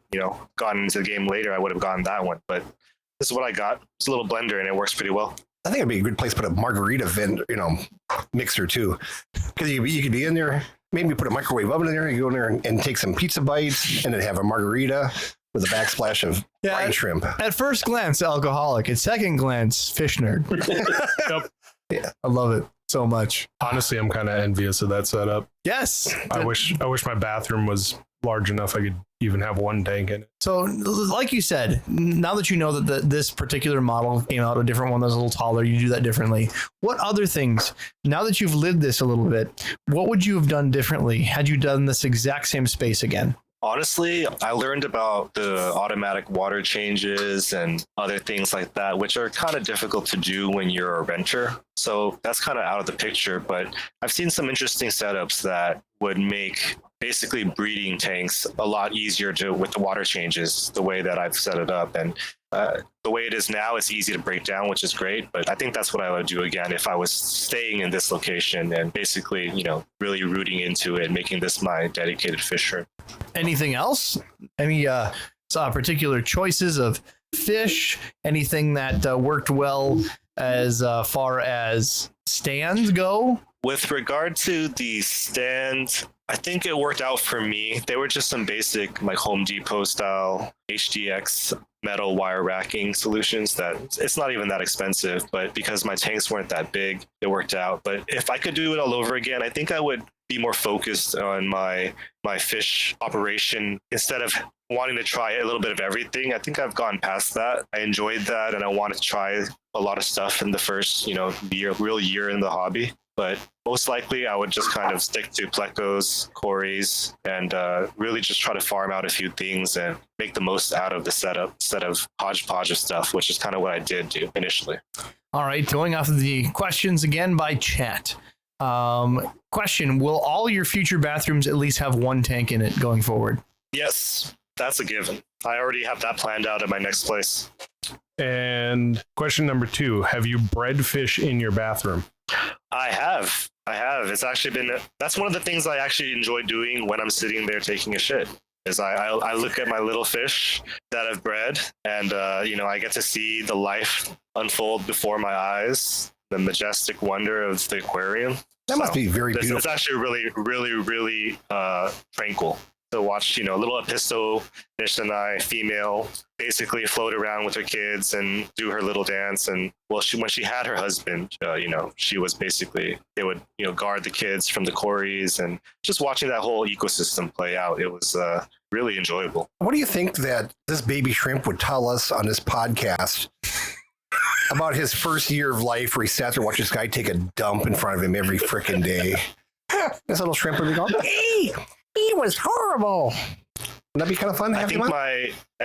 gotten into the game later, I would have gotten that one. But this is what I got. It's a little blender, and it works pretty well. I think it'd be a good place to put a margarita mixer too, because you could be in there. Maybe put a microwave oven in there. You go in there and take some pizza bites, and then have a margarita with a backsplash of brine shrimp. At first glance, alcoholic. At second glance, fish nerd. Yep. Yeah, I love it so much. Honestly, I'm kind of envious of that setup. Yes. I wish my bathroom was large enough I could even have one tank in it. So, like you said, now that you know that this particular model came out, a different one that's a little taller, you do that differently. What other things, now that you've lived this a little bit, what would you have done differently had you done this exact same space again? Honestly, I learned about the automatic water changes and other things like that, which are kind of difficult to do when you're a renter. So that's kind of out of the picture. But I've seen some interesting setups that would make basically breeding tanks a lot easier with the water changes, the way that I've set it up. And the way it is now, it's easy to break down, which is great. But I think that's what I would do again if I was staying in this location and basically, really rooting into it, making this my dedicated fish room. Anything else? Any particular choices of fish? Anything that worked well as far as stands go? With regard to the stand, I think it worked out for me. They were just some basic like Home Depot style HDX metal wire racking solutions that it's not even that expensive, but because my tanks weren't that big, it worked out. But if I could do it all over again, I think I would be more focused on my fish operation instead of wanting to try a little bit of everything. I think I've gone past that. I enjoyed that and I wanted to try a lot of stuff in the first, real year in the hobby. But most likely I would just kind of stick to plecos, cories, and really just try to farm out a few things and make the most out of the setup instead of hodgepodge of stuff, which is kind of what I did do initially. All right, going off of the questions again by chat. Question, will all your future bathrooms at least have one tank in it going forward? Yes, that's a given. I already have that planned out at my next place. And question number 2, have you bred fish in your bathroom? I have. It's actually that's one of the things I actually enjoy doing when I'm sitting there taking a shit. Is I look at my little fish that I've bred, and I get to see the life unfold before my eyes, the majestic wonder of the aquarium. That must be very beautiful. It's actually really, really, really tranquil to watch, little Episto fish and female, basically float around with her kids and do her little dance. And when she had her husband, she was basically, they would, guard the kids from the cories, and just watching that whole ecosystem play out. It was really enjoyable. What do you think that this baby shrimp would tell us on this podcast about his first year of life where he sat there and watched this guy take a dump in front of him every freaking day? This little shrimp would be going, hey, it was horrible. Wouldn't that be kind of fun? I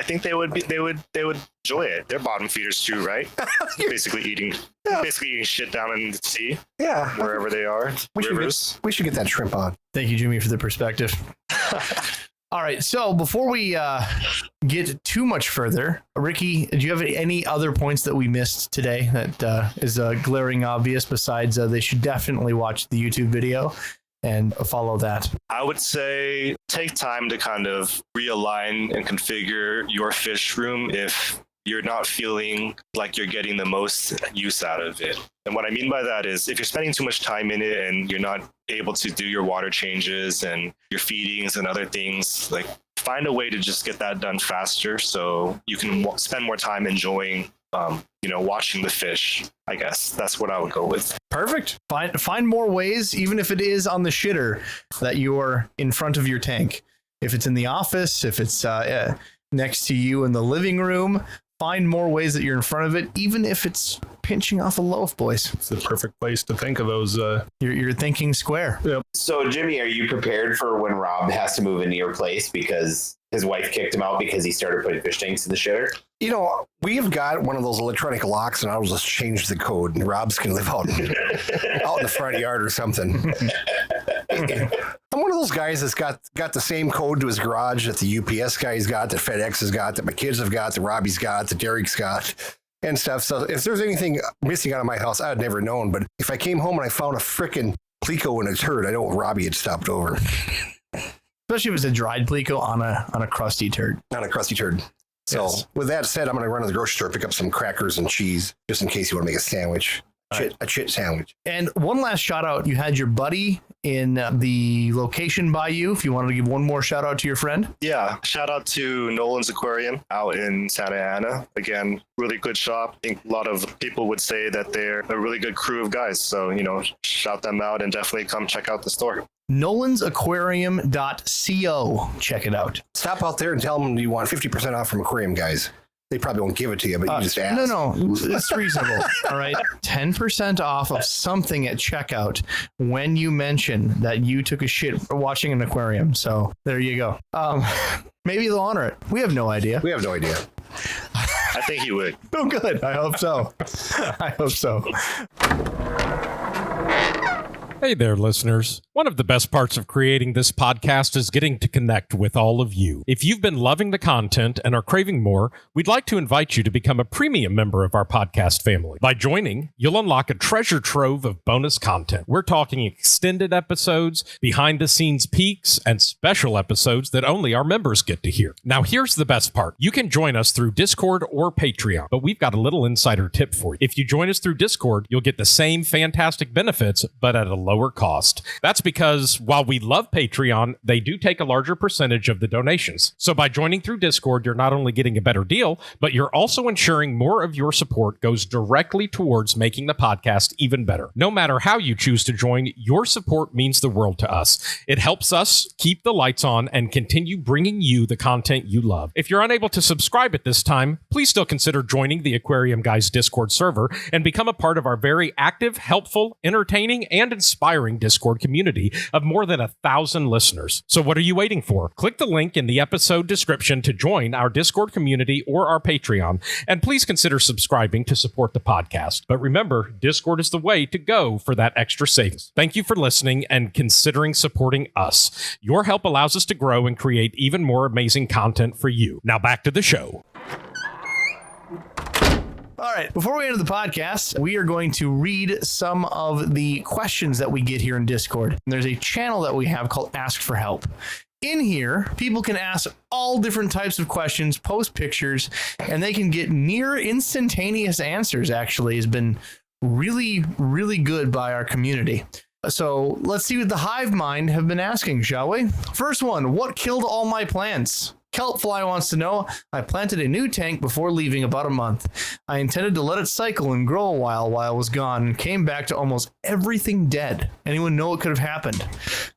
think they would enjoy it. They're bottom feeders too, right? basically eating shit down in the sea. Yeah, wherever they are. We should get that shrimp on. Thank you, Jimmy, for the perspective. All right, so before we get too much further, Ricky, do you have any other points that we missed today that is glaring obvious besides they should definitely watch the YouTube video and follow that? I would say take time to kind of realign and configure your fish room if you're not feeling like you're getting the most use out of it. And what I mean by that is if you're spending too much time in it and you're not able to do your water changes and your feedings and other things, like find a way to just get that done faster so you can spend more time enjoying watching the fish. I guess that's what I would go with. Perfect. Find more ways, even if it is on the shitter, that you're in front of your tank. If it's in the office, if it's next to you in the living room, find more ways that you're in front of it, even if it's pinching off a loaf, boys. It's the perfect place to think of those. You're thinking square. So, Jimmy, are you prepared for when Rob has to move into your place because his wife kicked him out because he started putting fish tanks in the shitter? You know, we have got one of those electronic locks, and I'll just change the code, and Rob's can live out in the front yard or something. I'm one of those guys that's got the same code to his garage that the UPS guy's got, that FedEx has got, that my kids have got, that Robbie's got, that Derek's got, and stuff. So if there's anything missing out of my house, I'd never known. But if I came home and I found a frickin' Pleco in a turd, I know Robbie had stopped over. Especially if it's a dried Pleco on a crusty turd. On a crusty turd. So Yes. with that said, I'm going to run to the grocery store, pick up some crackers and cheese, just in case you want to make a sandwich. A chit sandwich. And one last shout out. You had your buddy in the location by you. If you wanted to give one more shout out to your friend. Yeah, shout out to Nolan's Aquarium out in Santa Ana. Again, really good shop. I think a lot of people would say that they're a really good crew of guys. So, shout them out and definitely come check out the store. nolansaquarium.co. Check it out. Stop out there and tell them you want 50% off from Aquarium Guys. They probably won't give it to you, but you just ask. No, it's reasonable. All right. 10% off of something at checkout when you mention that you took a shit watching an aquarium. So there you go. Maybe they'll honor it. We have no idea. We have no idea. I think he would. Oh, good. I hope so. I hope so. Hey there, listeners. One of the best parts of creating this podcast is getting to connect with all of you. If you've been loving the content and are craving more, we'd like to invite you to become a premium member of our podcast family. By joining, you'll unlock a treasure trove of bonus content. We're talking extended episodes, behind-the-scenes peeks, and special episodes that only our members get to hear. Now, here's the best part. You can join us through Discord or Patreon, but we've got a little insider tip for you. If you join us through Discord, you'll get the same fantastic benefits, but at a lower cost. That's because while we love Patreon, they do take a larger percentage of the donations. So by joining through Discord, you're not only getting a better deal, but you're also ensuring more of your support goes directly towards making the podcast even better. No matter how you choose to join, your support means the world to us. It helps us keep the lights on and continue bringing you the content you love. If you're unable to subscribe at this time, please still consider joining the Aquarium Guys Discord server and become a part of our very active, helpful, entertaining, and inspiring Discord community of more than 1,000 listeners. So what are you waiting for? Click the link in the episode description to join our Discord community or our Patreon, and please consider subscribing to support the podcast. But remember, Discord is the way to go for that extra savings. Thank you for listening and considering supporting us. Your help allows us to grow and create even more amazing content for you. Now back to the show. All right. Before we enter the podcast, we are going to read some of the questions that we get here in Discord. And there's a channel that we have called Ask for Help. In here, people can ask all different types of questions, post pictures, and they can get near instantaneous answers. Actually, has been really, really good by our community. So let's see what the Hive Mind have been asking, shall we? First one, what killed all my plants? Kelpfly wants to know, I planted a new tank before leaving about a month. I intended to let it cycle and grow a while I was gone and came back to almost everything dead. Anyone know what could have happened?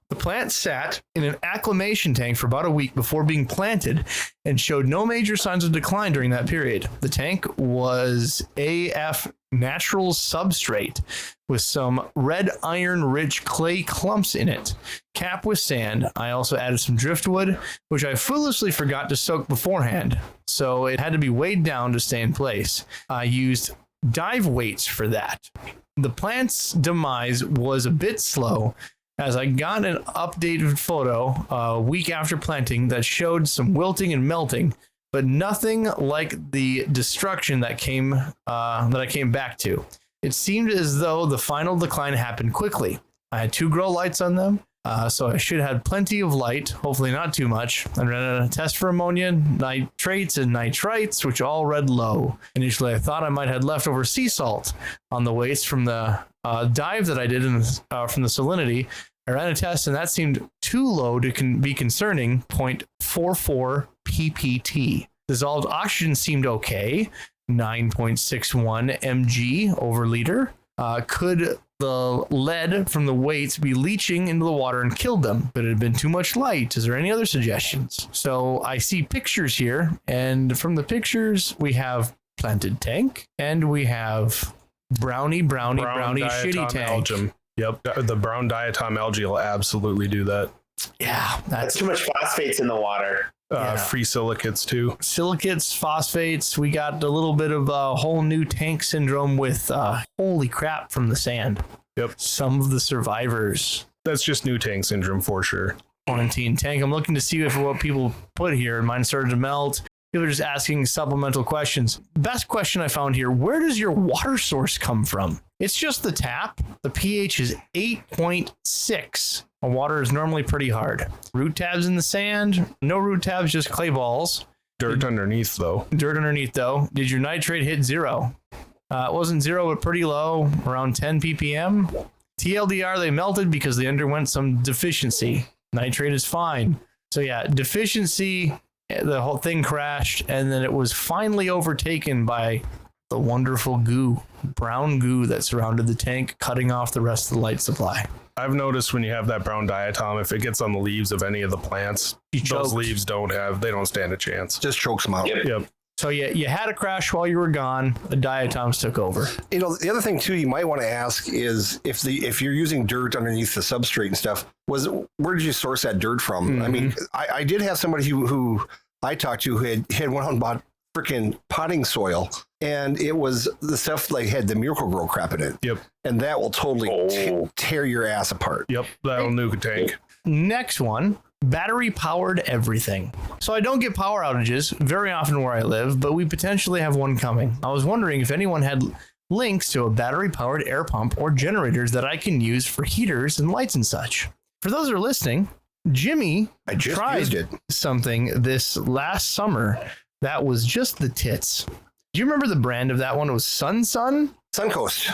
The plant sat in an acclimation tank for about a week before being planted and showed no major signs of decline during that period. The tank was AF natural substrate with some red iron rich clay clumps in it, capped with sand. I also added some driftwood, which I foolishly forgot to soak beforehand, so it had to be weighed down to stay in place. I used dive weights for that. The plant's demise was a bit slow, as I got an updated photo a week after planting that showed some wilting and melting, but nothing like the destruction that I came back to. It seemed as though the final decline happened quickly. I had 2 grow lights on them, so I should have had plenty of light, hopefully not too much. I ran a test for ammonia, nitrates, and nitrites, which all read low. Initially, I thought I might have leftover sea salt on the waste from the dive that I did from the salinity. I ran a test, and that seemed too low to be concerning, 0.44 ppt. Dissolved oxygen seemed okay, 9.61 mg over liter. Could the lead from the weights be leaching into the water and killed them? But it had been too much light. Is there any other suggestions? So I see pictures here, and from the pictures, we have planted tank, and we have Brownie, shitty tank. algae. Yep, the brown diatom algae will absolutely do that. Yeah, That's too much phosphates in the water. Free silicates too. Silicates, phosphates. We got a little bit of a whole new tank syndrome with holy crap from the sand. Yep. Some of the survivors. That's just new tank syndrome for sure. Quarantine tank. I'm looking to see if what people put here. Mine started to melt. People are just asking supplemental questions. Best question I found here: where does your water source come from? It's just the tap. The pH is 8.6. Water is normally pretty hard. Root tabs in the sand. No root tabs, just clay balls. Dirt underneath, though. Did your nitrate hit 0? It wasn't 0, but pretty low, around 10 ppm. TLDR, they melted because they underwent some deficiency. Nitrate is fine. So yeah, deficiency, the whole thing crashed, and then it was finally overtaken by the wonderful goo, brown goo that surrounded the tank, cutting off the rest of the light supply. I've noticed when you have that brown diatom, if it gets on the leaves of any of the plants, those leaves don't stand a chance. Just chokes them out. Yep. So you had a crash while you were gone. The diatoms took over. You know, the other thing too, you might want to ask is if you're using dirt underneath the substrate and stuff, where did you source that dirt from? Mm-hmm. I mean, I did have somebody who I talked to who had went out and bought freaking potting soil, and it was the stuff like had the Miracle-Gro crap in it. Yep. And that will totally tear your ass apart. Yep. That'll nuke a tank. Next one, battery powered everything. So I don't get power outages very often where I live, but we potentially have one coming. I was wondering if anyone had links to a battery powered air pump or generators that I can use for heaters and lights and such. For those who are listening, Jimmy tried something this last summer that was just the tits. Do you remember the brand of that one? It was Suncoast.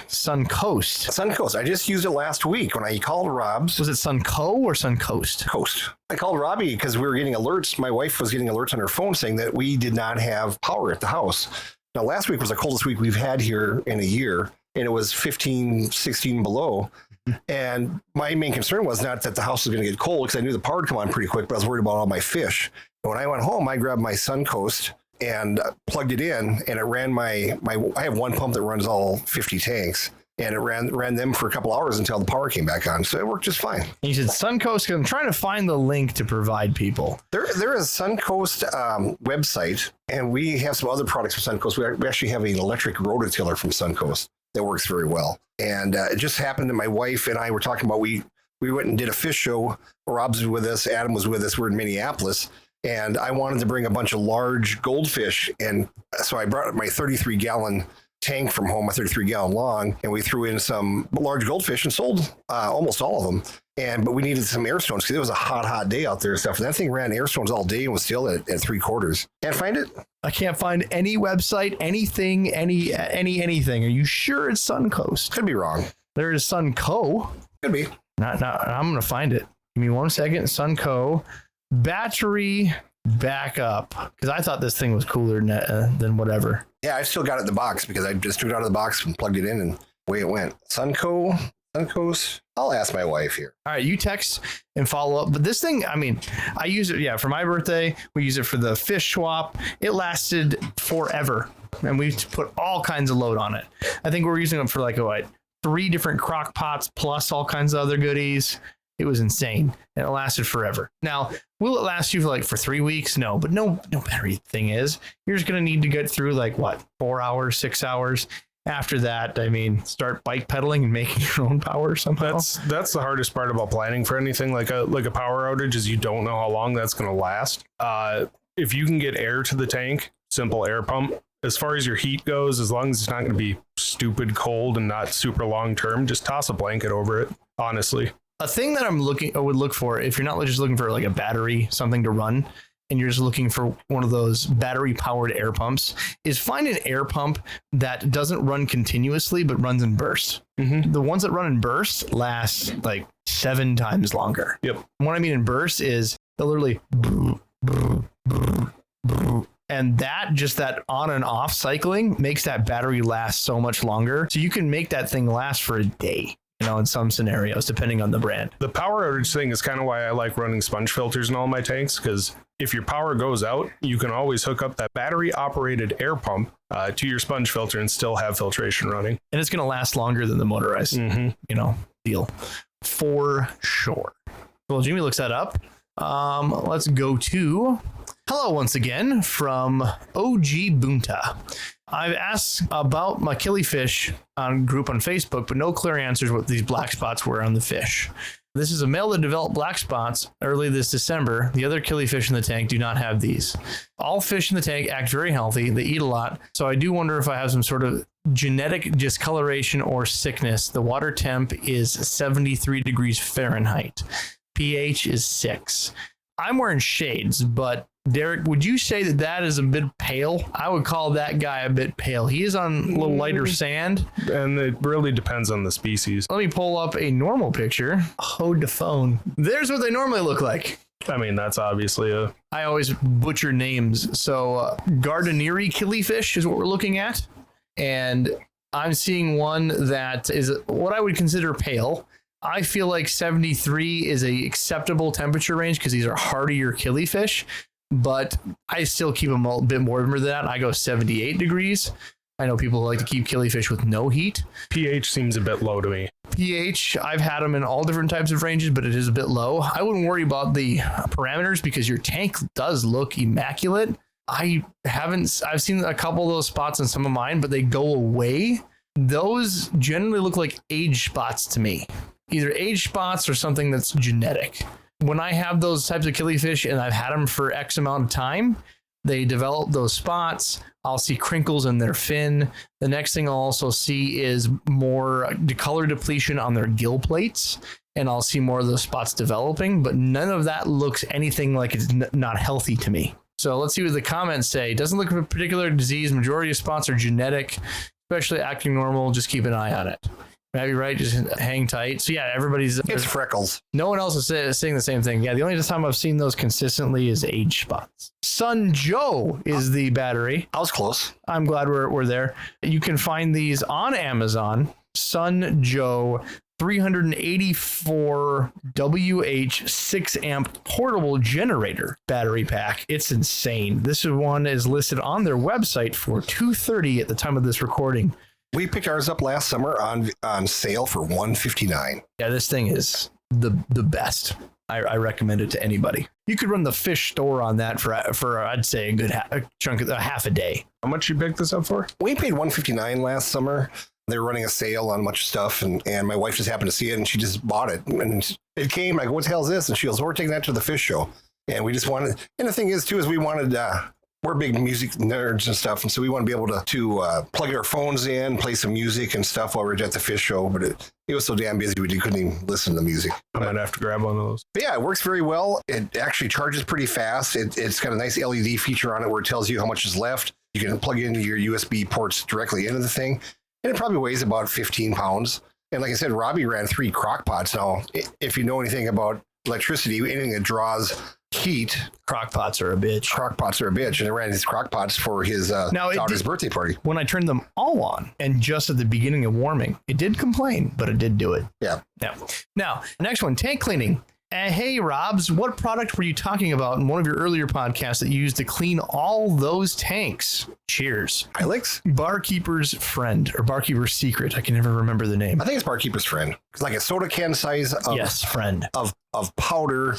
Suncoast. I just used it last week when I called Rob's. Was it Sunco or Suncoast? Coast. I called Robbie because we were getting alerts. My wife was getting alerts on her phone saying that we did not have power at the house. Now, last week was the coldest week we've had here in a year, and it was 15, 16 below. And my main concern was not that the house was going to get cold because I knew the power would come on pretty quick, but I was worried about all my fish. And when I went home, I grabbed my Suncoast and plugged it in, and it ran I have one pump that runs all 50 tanks, and it ran them for a couple hours until the power came back on. So it worked just fine. And you said Suncoast, because I'm trying to find the link to provide people. There is Suncoast website, and we have some other products from Suncoast. We actually have an electric rototiller from Suncoast that works very well. And it just happened that my wife and I were talking about, we went and did a fish show. Rob's was with us, Adam was with us. We're in Minneapolis. And I wanted to bring a bunch of large goldfish. And so I brought my 33-gallon tank from home, a 33-gallon long, and we threw in some large goldfish and sold almost all of them. But we needed some air stones because it was a hot day out there and stuff. And that thing ran air stones all day and was still at 3/4. Can't find it? I can't find any website, anything, anything. Are you sure it's Suncoast? Could be wrong. There is Sunco. Could be. Not. I'm going to find it. Give me 1 second. Sunco. Battery backup, because I thought this thing was cooler than whatever. Yeah, I still got it in the box because I just took it out of the box and plugged it in, and away it went. Suncoast. I'll ask my wife here. All right, you text and follow up. But this thing, I mean, I use it, for my birthday. We use it for the fish swap. It lasted forever, and we put all kinds of load on it. I think we're using it for 3 different crock pots plus all kinds of other goodies. It was insane, and it lasted forever. Now, will it last you for 3 weeks? No, but no battery thing is. You're just going to need to get through 4 hours, 6 hours. After that, start bike pedaling and making your own power somehow. That's the hardest part about planning for anything like a power outage is you don't know how long that's going to last. If you can get air to the tank, simple air pump. As far as your heat goes, as long as it's not going to be stupid cold and not super long term, just toss a blanket over it, honestly. A thing that I would look for, if you're not just looking for a battery, something to run, and you're just looking for one of those battery powered air pumps, is find an air pump that doesn't run continuously, but runs in bursts. Mm-hmm. The ones that run in bursts last 7 times longer. Yep. What I mean in bursts is they'll literally, and that on and off cycling makes that battery last so much longer. So you can make that thing last for a day. in some scenarios, depending on the brand. The power outage thing is kind of why I like running sponge filters in all my tanks, because if your power goes out, you can always hook up that battery operated air pump to your sponge filter and still have filtration running. And it's going to last longer than the motorized, deal for sure. Well, Jimmy looks that up. Let's go to hello once again from OG Bunta. I've asked about my killifish group on Facebook, but no clear answers what these black spots were on the fish. This is a male that developed black spots early this December. The other killifish in the tank do not have these. All fish in the tank act very healthy. They eat a lot. So I do wonder if I have some sort of genetic discoloration or sickness. The water temp is 73 degrees Fahrenheit. pH is 6. I'm wearing shades, but Derek, would you say that is a bit pale? I would call that guy a bit pale. He is on a little lighter sand. And it really depends on the species. Let me pull up a normal picture. Hold the phone. There's what they normally look like. I mean, that's obviously I always butcher names. So Gardenieri killifish is what we're looking at. And I'm seeing one that is what I would consider pale. I feel like 73 is a acceptable temperature range because these are hardier killifish, but I still keep them a bit warmer than that. I go 78 degrees. I know people like to keep killifish with no heat. pH seems a bit low to me. pH, I've had them in all different types of ranges, but it is a bit low. I wouldn't worry about the parameters because your tank does look immaculate. I've seen a couple of those spots in some of mine, but they go away. Those generally look like age spots to me. Either age spots or something that's genetic. When I have those types of killifish and I've had them for X amount of time, they develop those spots. I'll see crinkles in their fin. The next thing I'll also see is more color depletion on their gill plates, and I'll see more of those spots developing, but none of that looks anything like it's not healthy to me. So let's see what the comments say. Doesn't look for a particular disease. Majority of spots are genetic, especially acting normal. Just keep an eye on it. Maybe right, just hang tight. So yeah, It's freckles. No one else is saying the same thing. Yeah, the only time I've seen those consistently is age spots. Sun Joe is the battery. I was close. I'm glad we're there. You can find these on Amazon. Sun Joe 384 WH 6 amp portable generator battery pack. It's insane. This one is listed on their website for $230 at the time of this recording. We picked ours up last summer on sale for $159. Yeah, this thing is the best. I recommend it to anybody. You could run the fish store on that for I'd say a good half a day. How much you picked this up for? We paid $159 last summer. They were running a sale on a bunch of stuff, and my wife just happened to see it, and she just bought it. And it came, I go, what the hell is this? And she goes, we're taking that to the fish show. And we just wanted, and the thing is, too, is we wanted, we're big music nerds and stuff, and so we want to be able to plug our phones in, play some music and stuff while we're at the fish show, but it was so damn busy we couldn't even listen to music. I might have to grab one of those. But yeah, it works very well. It actually charges pretty fast. It's got a nice LED feature on it where it tells you how much is left. You can plug in your USB ports directly into the thing, and it probably weighs about 15 pounds. And like I said, Robbie ran 3 crock pots. Now, if you know anything about electricity, anything that draws heat, crock pots are a bitch. And I ran his crock pots for his daughter's birthday party. When I turned them all on, and just at the beginning of warming, it did complain, but it did do it. Yeah. Now, next one, tank cleaning. Hey, Robs, what product were you talking about in one of your earlier podcasts that you used to clean all those tanks? Cheers. Hilux? Barkeeper's Friend, or Barkeeper's Secret. I can never remember the name. I think it's Barkeeper's Friend. It's like a soda can size friend. Of powder,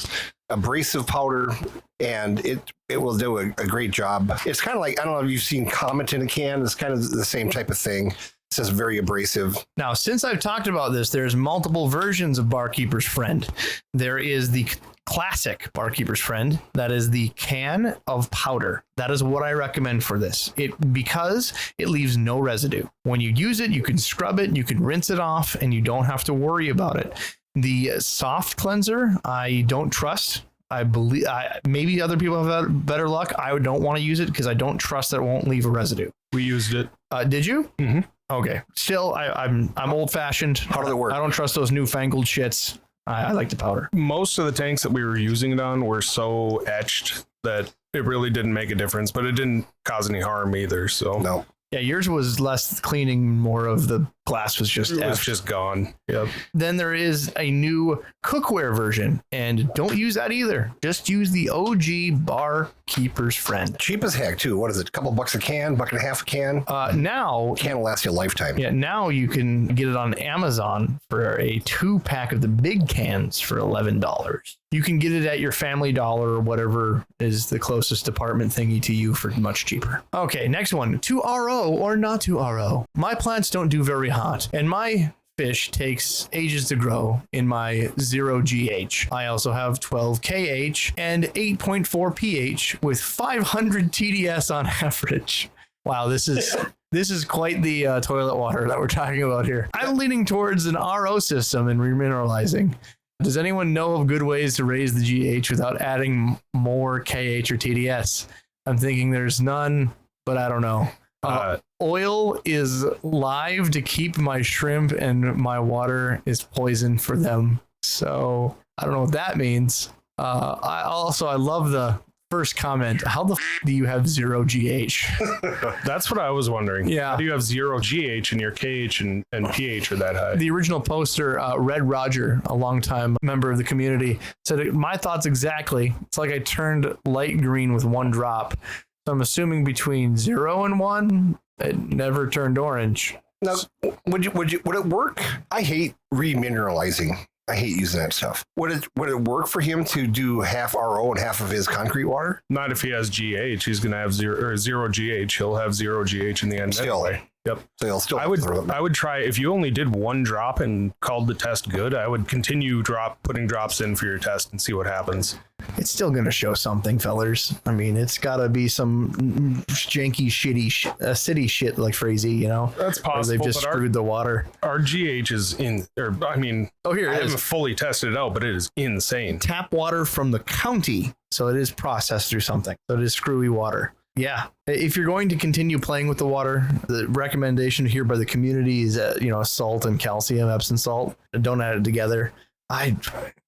abrasive powder, and it will do a great job. It's kind of like, I don't know if you've seen Comet in a can. It's kind of the same type of thing. It's just very abrasive. Now, since I've talked about this, there's multiple versions of Barkeeper's Friend. There is the classic Barkeeper's Friend. That is the can of powder. That is what I recommend for this. Because it leaves no residue. When you use it, you can scrub it, you can rinse it off, and you don't have to worry about it. The soft cleanser, I don't trust. I believe maybe other people have had better luck. I don't want to use it because I don't trust that it won't leave a residue. We used it. Did you? Mm-hmm. Okay. Still, I'm old fashioned. How does it work? I don't trust those newfangled shits. I like the powder. Most of the tanks that we were using it on were so etched that it really didn't make a difference, but it didn't cause any harm either. So no. Yeah, yours was less cleaning, more of the glass was just It was effed. just gone. Yep. Then there is a new cookware version, and don't use that either. Just use the OG Barkeeper's Friend. Cheap as heck too. What is it? A couple bucks a can, buck and a half a can. Now, Can will last you a lifetime. yeah, now you can get it on Amazon for a 2-pack of the big cans for $11. You can get it at your Family Dollar or whatever is the closest department thingy to you for much cheaper. Okay, next one. To RO or not to RO. My plants don't do very hot, and my fish takes ages to grow in my 0 GH. I also have 12 KH and 8.4 pH with 500 TDS on average. Wow, this is quite the toilet water that we're talking about here. I'm leaning towards an RO system and remineralizing. Does anyone know of good ways to raise the GH without adding more KH or TDS? I'm thinking there's none, but I don't know. Oil is live to keep my shrimp, and my water is poison for them. So I don't know what that means. I love the first comment. How the do you have 0 GH? That's what I was wondering. Yeah. How do you have 0 GH and your KH and pH are that high? The original poster, Red Roger, a longtime member of the community, said, my thoughts exactly. It's like I turned light green with 1 drop. So I'm assuming between 0 and 1, it never turned orange. Now, would it work? I hate remineralizing. I hate using that stuff. Would it work for him to do half RO and half of his concrete water? Not if he has GH. He's going to have 0 GH. He'll have 0 GH in the end Still. anyway. Yep. So he'll still. I would try, if you only did 1 drop and called the test good, I would continue putting drops in for your test and see what happens. It's still going to show something, fellers. I mean, it's got to be some janky, shitty city shit like Frazee, you know? That's possible. They've just but screwed the water. our GH is in, or I mean, Oh, here I it haven't is. fully tested it out, but it is insane. Tap water from the county. So it is processed through something. So it is screwy water. Yeah. If you're going to continue playing with the water, the recommendation here by the community is, salt and calcium, Epsom salt. Don't add it together.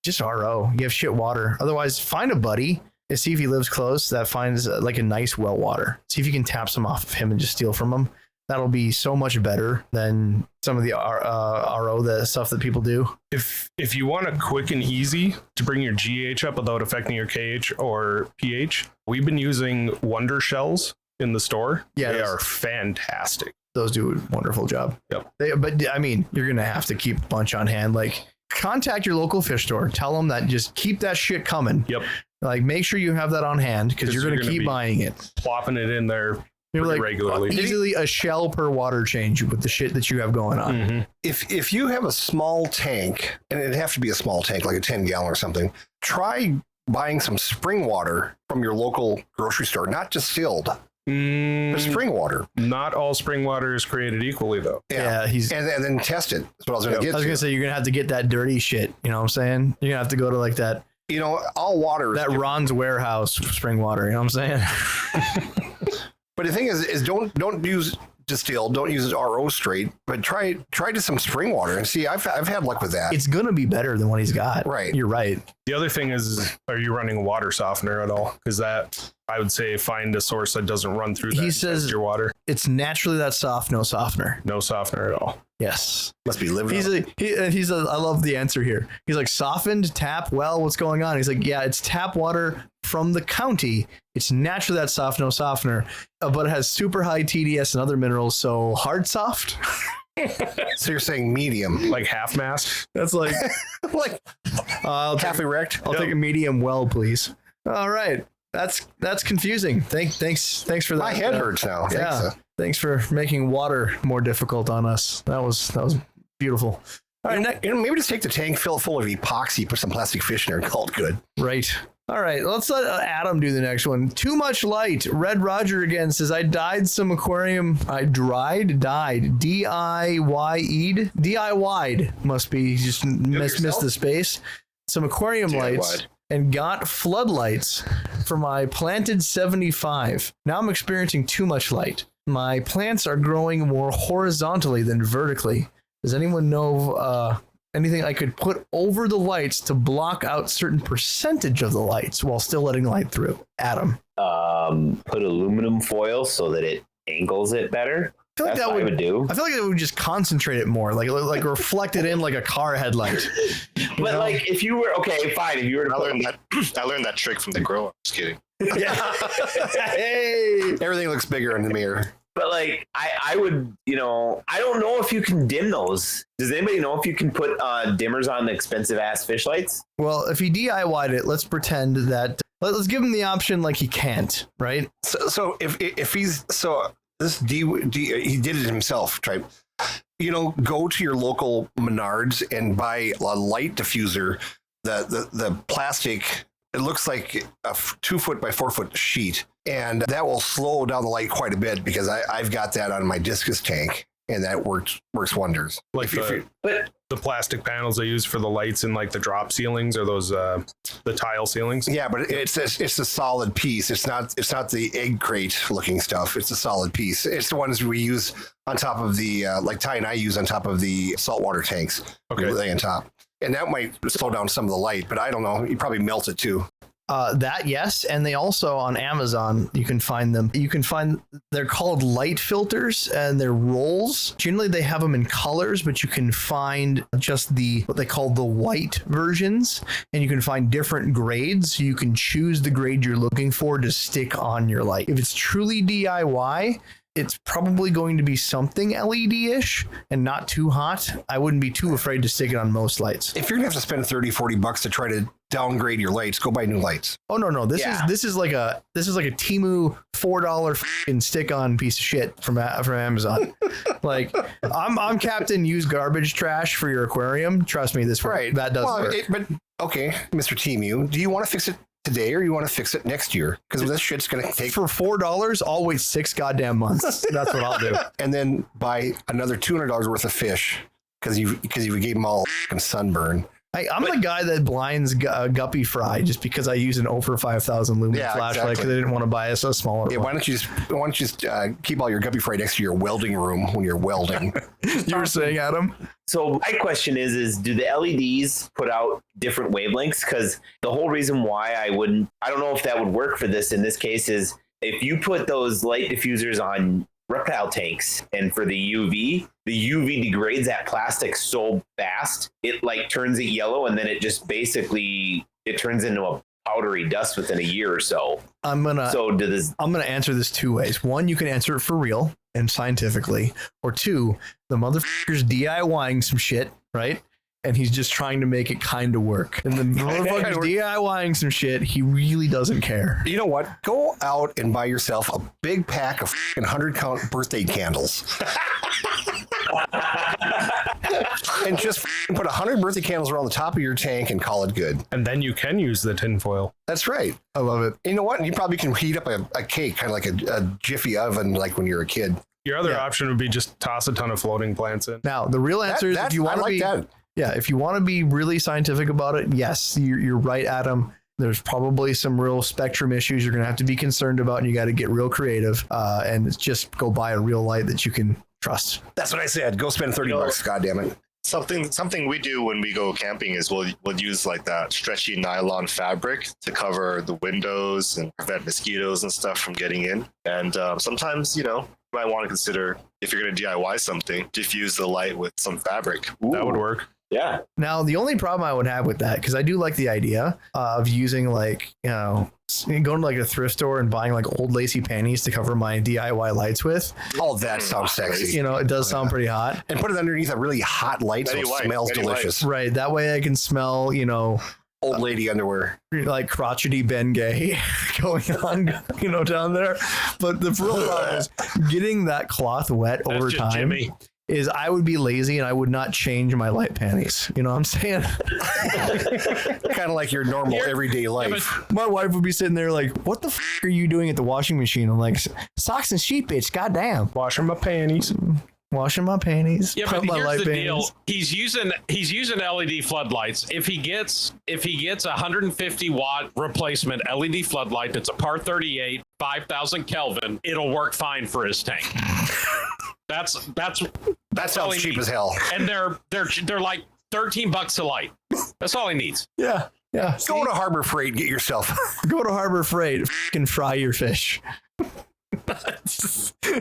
Just RO. You have shit water. Otherwise, find a buddy and see if he lives close that finds like a nice well water. See if you can tap some off of him and just steal from him. That'll be so much better than some of the RO, the stuff that people do. If you want a quick and easy to bring your GH up without affecting your KH or pH, we've been using Wonder Shells in the store. Yeah, they those- are fantastic. Those do a wonderful job. Yep. But I mean, you're going to have to keep a bunch on hand. Like, contact your local fish store. Tell them that just keep that shit coming. Yep. Like, make sure you have that on hand because you're going to keep be buying it. Plopping it in there You're pretty like regularly. easily a shell per water change with the shit that you have going on. Mm-hmm. If you have a small tank, and it'd have to be a small tank, like a 10-gallon or something, try buying some spring water from your local grocery store, not distilled, but spring water. Not all spring water is created equally, though. Yeah, he's. and then test it. That's what I was going to I get was to. gonna say you're gonna have to get that dirty shit. You know what I'm saying? You're gonna have to go to like that All water is Ron's Warehouse spring water. You know what I'm saying? But the thing is don't use distilled, don't use RO straight, but try to some spring water and see. I've had luck with that. It's gonna be better than what he's got. Right. You're right. The other thing is, are you running a water softener at all? Because that, I would say, find a source that doesn't run through that. He and says- test your water. It's naturally that soft, no softener. No softener at all. Yes. Must be living. I love the answer here. He's like, softened, tap, well, what's going on? He's like, yeah, it's tap water from the county. It's naturally that soft, no softener, but it has super high TDS and other minerals. So hard soft. So you're saying medium, Like half mast. That's like, like I'll half erect. I'll take a medium well, please. All right. That's confusing. Thanks for that. My head hurts now. Yeah. Thanks. Thanks for making water more difficult on us. That was beautiful. All right, Maybe just take the tank, fill it full of epoxy, put some plastic fish in there, and call it good. right. All right, let's let Adam do the next one. Too much light. Red Roger again says, I died some aquarium. I died. DIY'd. Must be just missed the space. Some aquarium lights and got floodlights for my planted 75. Now I'm experiencing too much light. My plants are growing more horizontally than vertically. Does anyone know anything I could put over the lights to block out certain percentage of the lights while still letting light through? Adam. Put aluminum foil so that it angles it better. I feel like That's that what I would do. I feel like it would just concentrate it more, like reflect it in like a car headlight. But like, if you were okay, fine. If you were to I put, learned that. I learned that trick from the grower. Just kidding. Yeah. Hey. Everything looks bigger in the mirror. but like, I would, I don't know if you can dim those. Does anybody know if you can put dimmers on the expensive ass fish lights? Well, if he DIY'd it, let's pretend that. Let's give him the option like he can't, right? So if he's this he did it himself. Try, go to your local Menards and buy a light diffuser. The plastic. It looks like a 2 foot by 4 foot sheet, and that will slow down the light quite a bit because I've got that on my discus tank, and that works wonders. Like the plastic panels they use for the lights in like the drop ceilings or those the tile ceilings. Yeah, but it's a solid piece. It's not the egg crate looking stuff. It's a solid piece. It's the ones we use on top of the like Ty and I use on top of the saltwater tanks. Okay. We lay on top. And that might slow down some of the light, but I don't know. You probably melt it too. That, yes. And they also on Amazon, you can find them. They're called light filters and they're rolls. Generally, they have them in colors, but you can find just what they call the white versions. And you can find different grades. You can choose the grade you're looking for to stick on your light. If it's truly DIY, it's probably going to be something LED-ish and not too hot. I wouldn't be too afraid to stick it on most lights. If you're gonna have to spend $30-$40 to try to downgrade your lights, go buy new lights. Oh no, this is like a Temu $4 fucking stick-on piece of shit from Amazon. Like I'm Captain Use Garbage Trash for your aquarium. Trust me, that does work. But okay, Mr. Temu, do you want to fix it today or you want to fix it next year? Because this shit's gonna take for $4. I'll wait 6 goddamn months. That's what I'll do. And then buy another $200 worth of fish because you gave them all fucking sunburn. I'm the guy that blinds guppy fry just because I use an over 5,000 lumen flashlight because I didn't want to buy a smaller. Yeah, why don't you just keep all your guppy fry next to your welding room when you're welding? You were saying, Adam? So my question is do the LEDs put out different wavelengths? Because the whole reason why I don't know if that would work for this in this case is if you put those light diffusers on reptile tanks and for the UV degrades that plastic so fast it like turns it yellow and then it just basically it turns into a powdery dust within a year or so. I'm gonna answer this 2 ways. One, you can answer it for real and scientifically, or 2, the motherfucker's DIYing some shit, right? And he's just trying to make it kind of work. And the motherfucker's DIYing some shit. He really doesn't care. You know what? Go out and buy yourself a big pack of 100-count birthday candles. And just put 100 birthday candles around the top of your tank and call it good. And then you can use the tinfoil. That's right. I love it. You know what? You probably can heat up a cake, kind of like a jiffy oven, like when you're a kid. Your other option would be just toss a ton of floating plants in. Now, the real answer is if you want to be... that. Yeah, if you want to be really scientific about it, yes, you're right, Adam. There's probably some real spectrum issues you're going to have to be concerned about, and you got to get real creative and just go buy a real light that you can trust. That's what I said. Go spend $30. God damn it. Something we do when we go camping is we'll use like that stretchy nylon fabric to cover the windows and prevent mosquitoes and stuff from getting in. And sometimes, you might want to consider if you're going to DIY something, diffuse the light with some fabric. Ooh. That would work. Yeah. Now, the only problem I would have with that, because I do like the idea of using going to like a thrift store and buying like old lacy panties to cover my DIY lights with. Oh, that sounds sexy. It does sound pretty hot. And put it underneath a really hot light so it smells delicious. Right. That way I can smell, old lady underwear, like crotchety Bengay going on, down there. But the real problem is getting that cloth wet over time. Jimmy. Is I would be lazy and I would not change my light panties. You know what I'm saying? Kind of like your normal everyday life. My wife would be sitting there like, what the are you doing at the washing machine? I'm like, socks and sheet, bitch. Goddamn. Washing my panties. Washing my panties. Yeah, but my here's the panties. deal. He's using LED floodlights. If he gets a 150 watt replacement LED floodlight that's a par 38, 5,000 Kelvin, it'll work fine for his tank. That sounds cheap as hell. And they're like $13 a light. That's all he needs. Yeah. Yeah. Go to Harbor Freight, get yourself. Go to Harbor Freight and fry your fish.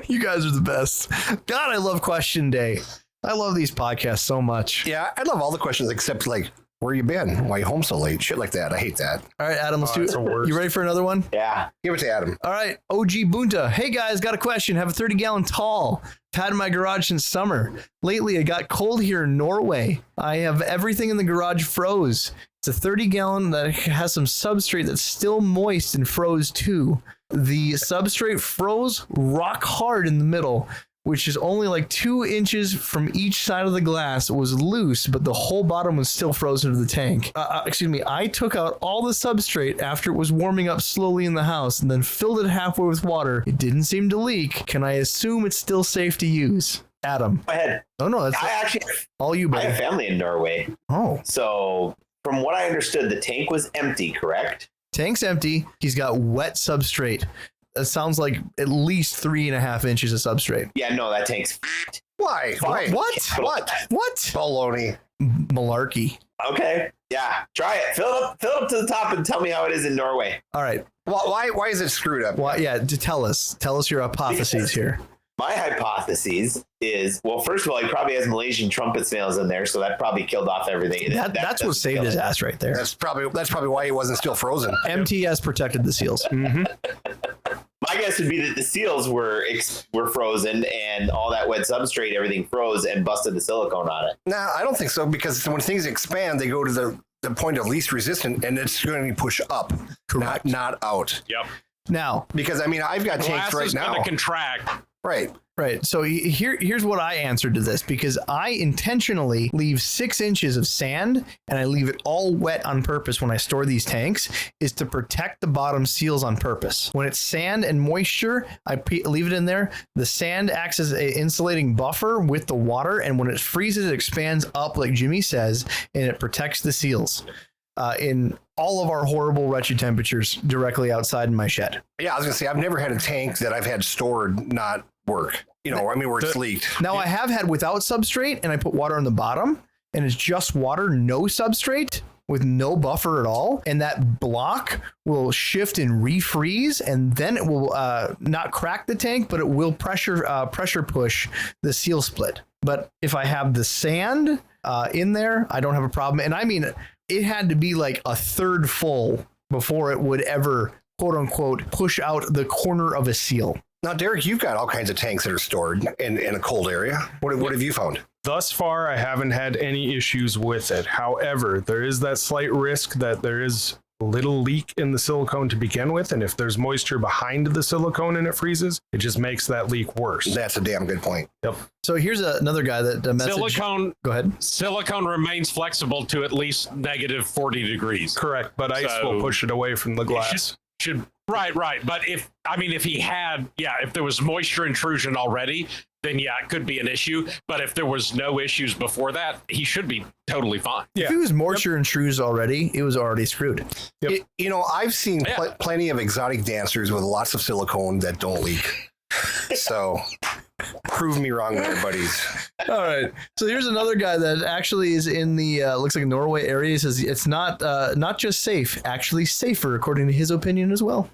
You guys are the best. God, I love question day. I love these podcasts so much. Yeah, I love all the questions except like, where you been? Why you home so late? Shit like that. I hate that. All right, Adam, let's do that's the it. worst. You ready for another one? Yeah. Give it to Adam. All right, OG Bunta. Hey guys, got a question. Have a 30-gallon tall. Had in my garage since summer. Lately, it got cold here in Norway. I have everything in the garage froze. It's a 30-gallon that has some substrate that's still moist and froze too. The substrate froze rock hard in the middle, which is only like 2 inches from each side of the glass. It was loose, but the whole bottom was still frozen to the tank. I took out all the substrate after it was warming up slowly in the house and then filled it halfway with water. It didn't seem to leak. Can I assume it's still safe to use? Adam. Go ahead. Oh, no, that's I actually all you, I buddy. have family in Norway. Oh, So from what I understood, the tank was empty, correct? tank's empty. He's got wet substrate. It sounds like at least 3.5 inches of substrate. Yeah, no, that tank's Why? Why? What? What? What? Baloney. Malarkey. okay. Yeah, try it. Fill it up to the top and tell me how it is in Norway. All right. Why is it screwed up? Well, yeah, to tell us your hypotheses here. My hypothesis is, well, first of all, he probably has Malaysian trumpet snails in there, so that probably killed off everything. That's what saved his ass right there. That's probably why he wasn't still frozen. MTS protected the seals. My guess would be that the seals were frozen and all that wet substrate, everything froze and busted the silicone on it. No, I don't think so, because when things expand, they go to the point of least resistance, and it's going to push up, not out. Yep. Now, Because I mean, I've got tanks Glass right is now. going to contract. Right. right. So here's what I answered to this, because I intentionally leave 6 inches of sand and I leave it all wet on purpose when I store these tanks, is to protect the bottom seals on purpose. When it's sand and moisture, I leave it in there. The sand acts as an insulating buffer with the water, and when it freezes, it expands up like Jimmy says, and it protects the seals. In all of our horrible, wretched temperatures directly outside in my shed. Yeah, I was going to say, I've never had a tank that I've had stored not work. You know, I mean, where it's leaked. Now, I have had without substrate, and I put water on the bottom, and it's just water, no substrate, with no buffer at all. And that block will shift and refreeze, and then it will not crack the tank, but it will pressure push the seal split. But if I have the sand in there, I don't have a problem. And I mean, it had to be like a third full before it would ever, quote unquote, push out the corner of a seal. Now, Derek, you've got all kinds of tanks that are stored in a cold area. What have you found? Thus far, I haven't had any issues with it. However, there is that slight risk that there is a little leak in the silicone to begin with, and if there's moisture behind the silicone and it freezes, it just makes that leak worse. That's a damn good point. Yep. So here's another guy that Silicone Go ahead. Silicone remains flexible to at least negative 40 degrees. Correct, but ice So- will push it away from the glass. Should right. But if he had, if there was moisture intrusion already, then it could be an issue. But if there was no issues before that, he should be totally fine. If it was moisture intrudes already, it was already screwed. Yep. I've seen Yeah. plenty of exotic dancers with lots of silicone that don't leak. So prove me wrong there, buddies. All right. So here's another guy that actually is in the looks like Norway area. He says it's not just safe, actually safer, according to his opinion as well.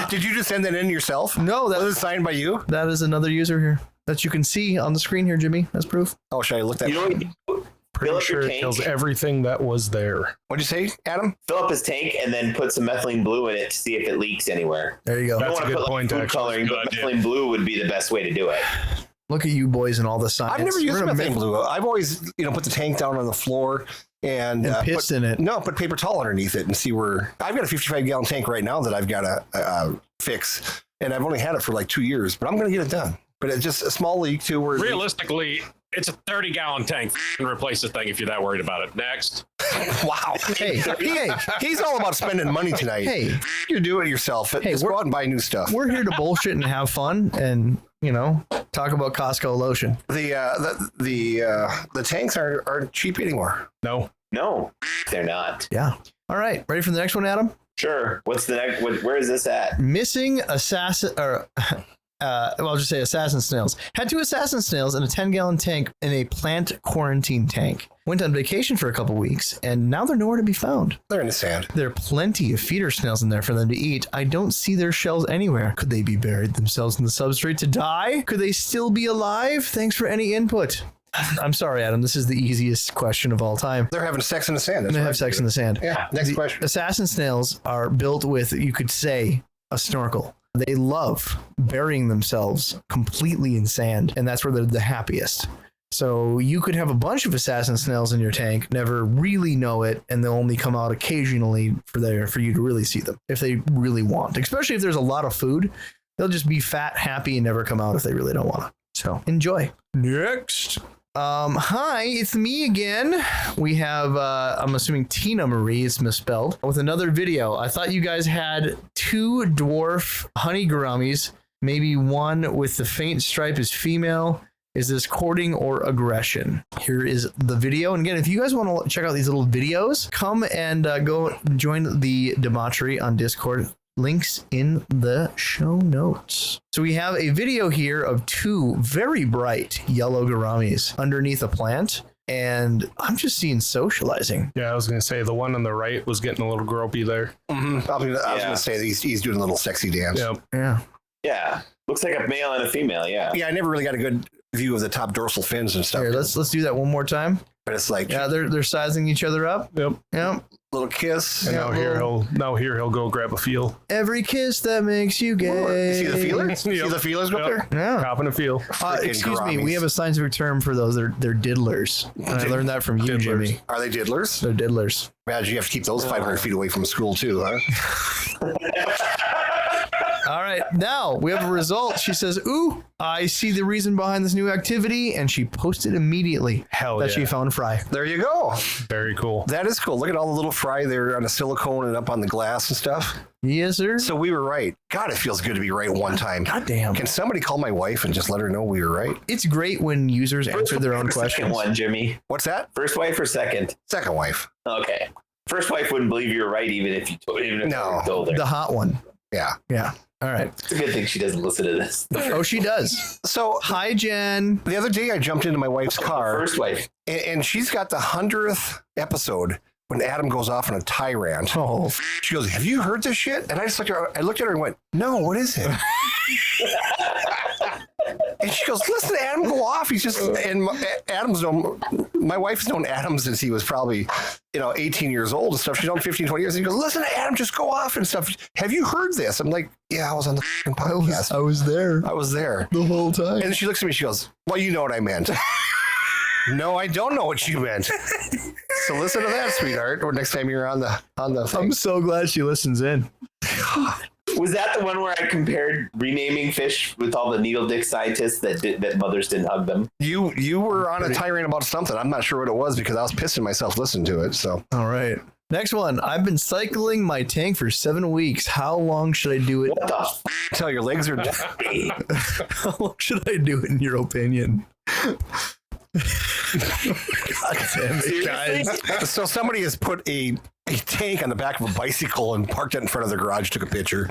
Did you just send that in yourself? No, Was it signed by you? that is another user here that you can see on the screen here, Jimmy. That's proof. Oh, should I look that You know up? what you do? Pretty Fill up your sure it tank. kills everything that was there. What'd you say, Adam? Fill up his tank and then put some methylene blue in it to see if it leaks anywhere. There you go. That's I a don't good want to put point, food actually. coloring, but Good idea. methylene blue would be the best way to do it. Look at you boys and all the science. I've never used We're gonna methane make- blue. I've always, put the tank down on the floor and pissed in it. put paper towel underneath it and see where. I've got a 55-gallon tank right now that I've got to fix, and I've only had it for like 2 years, but I'm going to get it done. But it's just a small leak too. Where Realistically, it's a 30-gallon tank. And replace the thing if you're that worried about it. Next. wow. Hey, He's all about spending money tonight. hey, You do it yourself. Just we're- go out and buy new stuff. we're here to bullshit and have fun and, talk about Costco lotion. The tanks aren't cheap anymore. No. No, they're not. Yeah. All right. Ready for the next one, Adam? Sure. What's the next? Where is this at? Missing assassin or I'll just say assassin snails. Had 2 assassin snails in a 10-gallon tank in a plant quarantine tank. Went on vacation for a couple weeks, and now they're nowhere to be found. They're in the sand. There are plenty of feeder snails in there for them to eat. I don't see their shells anywhere. Could they be buried themselves in the substrate to die? Could they still be alive? Thanks for any input. I'm sorry, Adam. This is the easiest question of all time. They're having sex in the sand. They have sex in the sand. Yeah. Next question. Assassin snails are built with, you could say, a snorkel. They love burying themselves completely in sand, and that's where they're the happiest. So you could have a bunch of assassin snails in your tank, never really know it, and they'll only come out occasionally for you to really see them if they really want. Especially if there's a lot of food, they'll just be fat, happy, and never come out if they really don't want to. So enjoy. Next. Hi, it's me again. We have, I'm assuming Tina Marie is misspelled, with another video. I thought you guys had 2 dwarf honey gouramis, maybe one with the faint stripe is female. Is this courting or aggression? Here is the video. And again, if you guys want to check out these little videos, come and go join the debauchery on Discord. Links in the show notes. So we have a video here of 2 very bright yellow gouramis underneath a plant. And I'm just seeing socializing. Yeah, I was going to say the one on the right was getting a little gropey there. Mm-hmm. I was going to say he's doing a little sexy dance. Yep. Yeah. Yeah. Looks like a male and a female. Yeah. Yeah, I never really got a good view of the top dorsal fins and stuff. Here, let's do that one more time. But it's like, Yeah, they're sizing each other up. Yep. Yep. little kiss. And Yeah, now he'll go grab a feel. Every kiss that makes you You gay. see the feelers? See Yep. the feelers go up Yep. there? Yeah. Cop and a feel. Freaking Excuse me, gouramis. we have a scientific term for those. They're diddlers. And I learned that from you, Diddlers. Jimmy. Are they diddlers? They're diddlers. Imagine you have to keep those 500 feet away from school too, huh? All right, now we have a result. She says, "Ooh, I see the reason behind this new activity," and she posted immediately Hell that yeah. she found fry. There you go. Very cool. That is cool. Look at all the little fry there on the silicone and up on the glass and stuff. Yes, sir. So we were right. God, it feels good to be right one time. God damn. Can somebody call my wife and just let her know we were right? It's great when users answer their own Second questions. one, Jimmy. What's that? First wife or second? Second wife. Okay. First wife wouldn't believe you were right, even if you told her. The hot one. Yeah. Yeah. All right. It's a good thing she doesn't listen to this. Oh, she does. So Hi, Jen. the other day I jumped into my wife's car First wife. and she's got the 100th episode when Adam goes off on a tyrant. Oh, She goes, "Have you heard this shit?" And I just looked at her and went, "No, what is it?" And she goes, "Listen to Adam go off. He's just," and my wife's known Adam since he was probably, 18 years old and stuff. She's known 15, 20 years. And he goes, "Listen to Adam just go off and stuff. Have you heard this?" I'm like, "Yeah, I was on the f***ing podcast. I was there I was there." the whole time. And then she looks at me, she goes, "Well, you know what I meant." No, I don't know what you meant. So listen to that, sweetheart, or next time you're on the thing. I'm so glad she listens in. Was that the one where I compared renaming fish with all the needle dick scientists that mothers didn't hug them? You were on a tirade about something. I'm not sure what it was because I was pissing myself listening to it. So All right. Next one. I've been cycling my tank for 7 weeks. How long should I do it? What the f- tell your legs are. How long should I do it in your opinion? God damn it, guys. So somebody has put a tank on the back of a bicycle and parked it in front of their garage. Took a picture.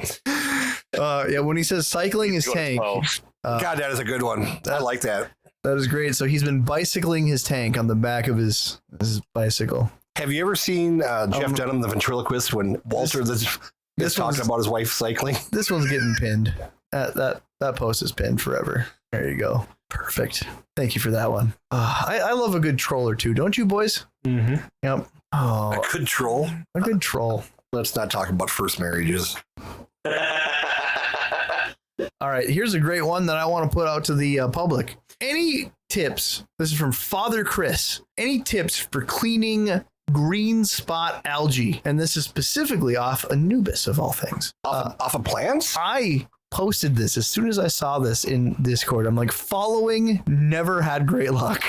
Yeah, when he says cycling his tank, God, that is a good one. I like that. that is great. So he's been bicycling his tank on the back of his bicycle. Have you ever seen Jeff Dunham, the ventriloquist, when Walter is talking one's- about his wife cycling? This one's getting pinned. That post is pinned forever. There you go. Perfect. Thank you for that one. I love a good troll or two, don't you, boys? Mm-hmm. Yep. Oh, A good troll. a good troll. Let's not talk about first marriages. All right, here's a great one that I want to put out to the public. Any tips? This is from Father Chris. Any tips for cleaning green spot algae? And this is specifically off Anubis, of all things. Off of plants? I posted this as soon as I saw this in Discord. I'm like, following, never had great luck.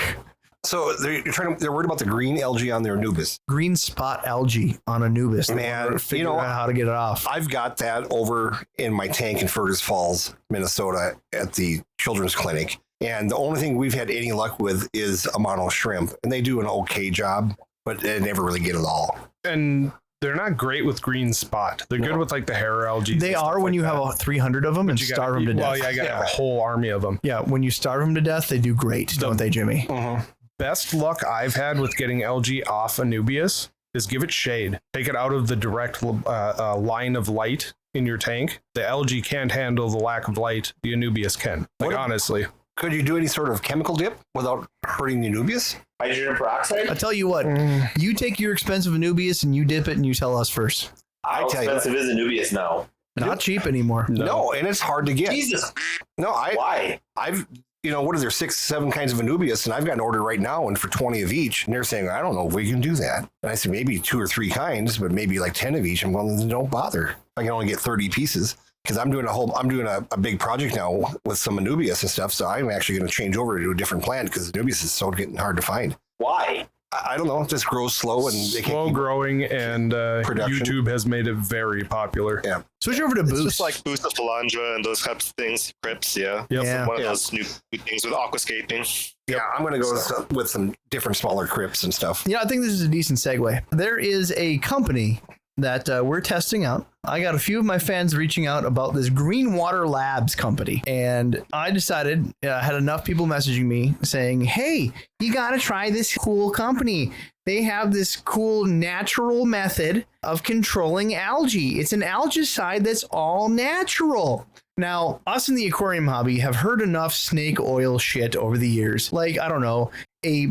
So they're worried about the green algae on their Anubis. Green spot algae on Anubis. They Man, wanna figure out how to get it off. I've got that over in my tank in Fergus Falls, Minnesota at the children's clinic. And the only thing we've had any luck with is a mono shrimp. And they do an okay job, but they never really get it all. And They're not great with green spot. They're good with like the hair algae. They are when you have 300 of them and starve them to death. Well, yeah, you got to have a whole army of them. Yeah, when you starve them to death, they do great, don't they, Jimmy? Best luck I've had with getting algae off Anubias is give it shade. Take it out of the direct line of light in your tank. The algae can't handle the lack of light. The Anubias can. Like, honestly. Could you do any sort of chemical dip without hurting the Anubias? Hydrogen peroxide? I'll tell you what, you take your expensive Anubias and you dip it and you tell us first. How expensive is Anubias now? Not cheap anymore. No, and it's hard to get. Jesus. No, Why? I've, what is there, 6, 7 kinds of Anubias, and I've got an order right now and for 20 of each, and they're saying, I don't know if we can do that. And I said, maybe 2 or 3 kinds, but maybe like 10 of each. I'm going, don't bother. I can only get 30 pieces. Because I'm doing a big project now with some Anubias and stuff, so I'm actually going to change over to a different plant because Anubias is so getting hard to find. Why? I don't know. It just grows slow and slow growing, and YouTube has made it very popular. Yeah. Switch over to It's Boost. just like Bucephalandra and those types of things, Crips, yeah. Yep. Yeah. One of those new things with aquascaping. Yeah, I'm going to go with some different smaller crypts and stuff. I think this is a decent segue. There is a company that we're testing out. I got a few of my fans reaching out about this Green Water Labs company. And I decided, I had enough people messaging me saying, hey, you got to try this cool company. They have this cool natural method of controlling algae. It's an algicide that's all natural. Now, us in the aquarium hobby have heard enough snake oil shit over the years. Like, I don't know, a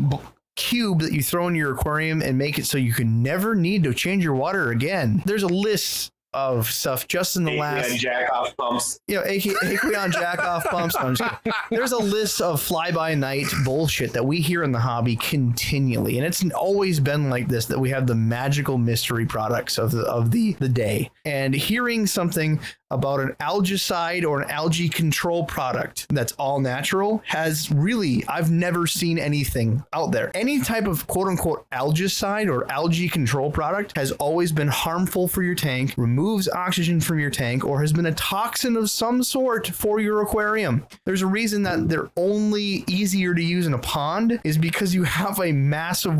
cube that you throw in your aquarium and make it so you can never need to change your water again. There's a list of stuff just in the last jack-off pumps. Aqueon jack-off pumps. No, I'm just kidding. There's a list of fly-by-night bullshit that we hear in the hobby continually, and it's always been like this, that we have the magical mystery products of the day. And hearing something about an algicide or an algae control product that's all natural has really, I've never seen anything out there. Any type of quote-unquote algicide or algae control product has always been harmful for your tank, removes oxygen from your tank, or has been a toxin of some sort for your aquarium. There's a reason that they're only easier to use in a pond is because you have a massive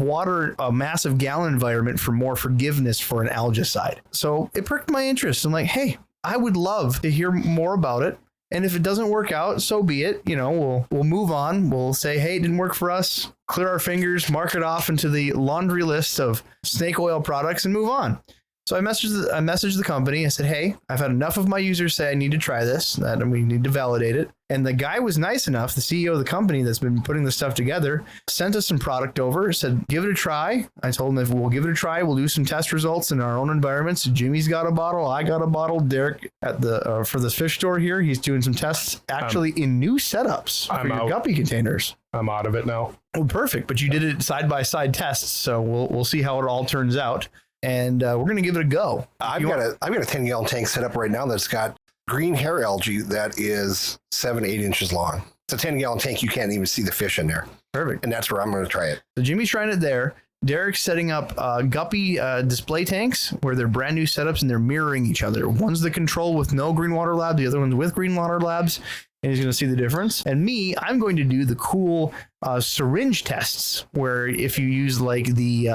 gallon environment for more forgiveness for an algicide. So it perked my interest. I'm like, hey, I would love to hear more about it. And if it doesn't work out, so be it. We'll move on. We'll say, hey, it didn't work for us. Clear our fingers, mark it off into the laundry list of snake oil products and move on. So I messaged the company. I said, hey, I've had enough of my users say I need to try this, that we need to validate it. And the guy was nice enough, the CEO of the company that's been putting this stuff together, sent us some product over, said, give it a try. I told him if we'll give it a try, we'll do some test results in our own environments. Jimmy's got a bottle. I got a bottle. Derek at the for the fish store here, he's doing some tests actually in new setups for your guppy containers. I'm out of it now. Oh, perfect. But you did it side-by-side tests, so we'll see how it all turns out. And we're going to give it a go. I've got a 10-gallon tank set up right now that's got green hair algae that is 7-8 inches long. It's a 10-gallon tank. You can't even see the fish in there. Perfect. And that's where I'm going to try it. So Jimmy's trying it there. Derek's setting up guppy display tanks where they're brand new setups and they're mirroring each other. One's the control with no Green Water Lab. The other one's with Green Water Labs. And he's going to see the difference. And me, I'm going to do the cool syringe tests where if you use like the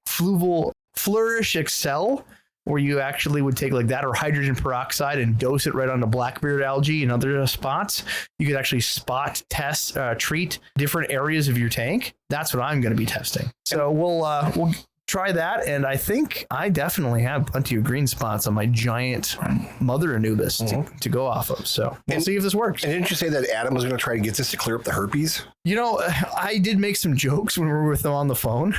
Fluval Flourish Excel, where you actually would take like that or hydrogen peroxide and dose it right onto blackbeard algae and other spots, you could actually spot test, treat different areas of your tank. That's what I'm going to be testing. So we'll try that. And I think I definitely have plenty of green spots on my giant mother Anubis to go off of. So we'll see if this works. And didn't you say that Adam was going to try to get this to clear up the herpes? I did make some jokes when we were with them on the phone.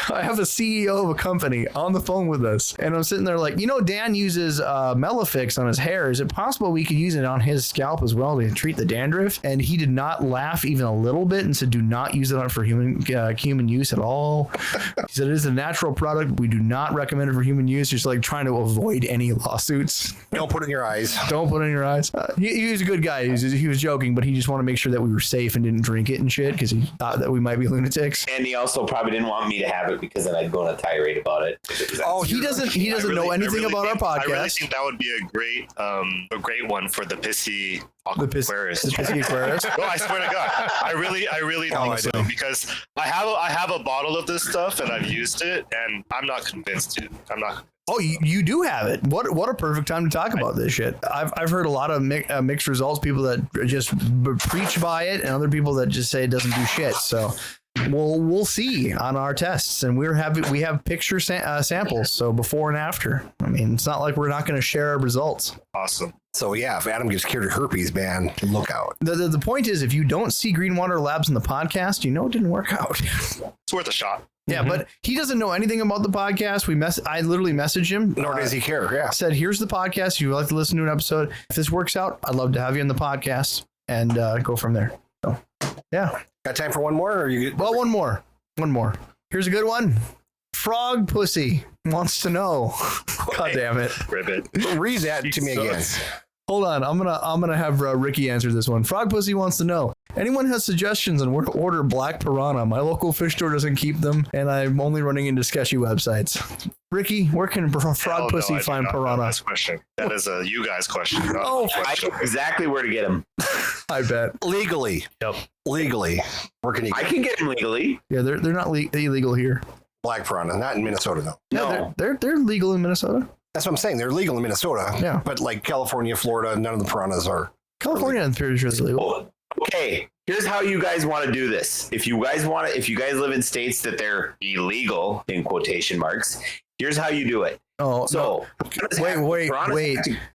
I have a CEO of a company on the phone with us, and I'm sitting there like, Dan uses Melafix on his hair. Is it possible we could use it on his scalp as well to treat the dandruff? And he did not laugh even a little bit and said, do not use it on for human use at all. He said, it is a natural product. We do not recommend it for human use. Just like trying to avoid any lawsuits. Don't put it in your eyes. Don't put it in your eyes. He was a good guy. He was joking, but he just wanted to make sure that we were safe and didn't drink it and shit because he thought that we might be lunatics. And he also probably didn't want me to have it because then I'd go on a tirade about it. He doesn't know anything about our podcast. I really think that would be a great one for the pissy Aquarius. The pissy Aquarius. No, I swear to God, I really think so because I have a bottle of this stuff and I've used it and I'm not convinced, dude. I'm not. Oh, you do have it. What a perfect time to talk about this shit. I've heard a lot of mixed results. People that just preach by it, and other people that just say it doesn't do shit. So we'll see on our tests, and we have picture samples, so before and after. I mean, it's not like we're not going to share our results. Awesome. So yeah, if Adam gets cured of herpes, man, look out. The point is, if you don't see Greenwater Labs in the podcast, you know it didn't work out. It's worth a shot. Yeah, but he doesn't know anything about the podcast. I literally messaged him. Nor does he care. Yeah. Said, here's the podcast. If you'd like to listen to an episode, if this works out, I'd love to have you on the podcast and go from there. So, yeah. Got time for one more? Or you? Well, one more. Here's a good one. Frog Pussy wants to know. God damn it. Ribbit. Read that to me again. Hold on, I'm gonna have Ricky answer this one. Frog Pussy wants to know: anyone has suggestions on where to order black piranha? My local fish store doesn't keep them, and I'm only running into sketchy websites. Ricky, where can Frog Pussy find piranha? Question. That is a you guys question. Oh, I know exactly where to get them. I bet. Legally. Yep. Legally. Where can you I get can get them legally. Yeah, they're not illegal here. black piranha? Not in Minnesota, though. No, they're legal in Minnesota. That's what I'm saying. They're legal in Minnesota. Yeah. But like California, Florida, none of the piranhas are. California, I'm pretty sure is legal. Okay, here's how you guys want to do this. If you guys live in states that they're illegal in quotation marks, here's how you do it. Oh, So no. Wait.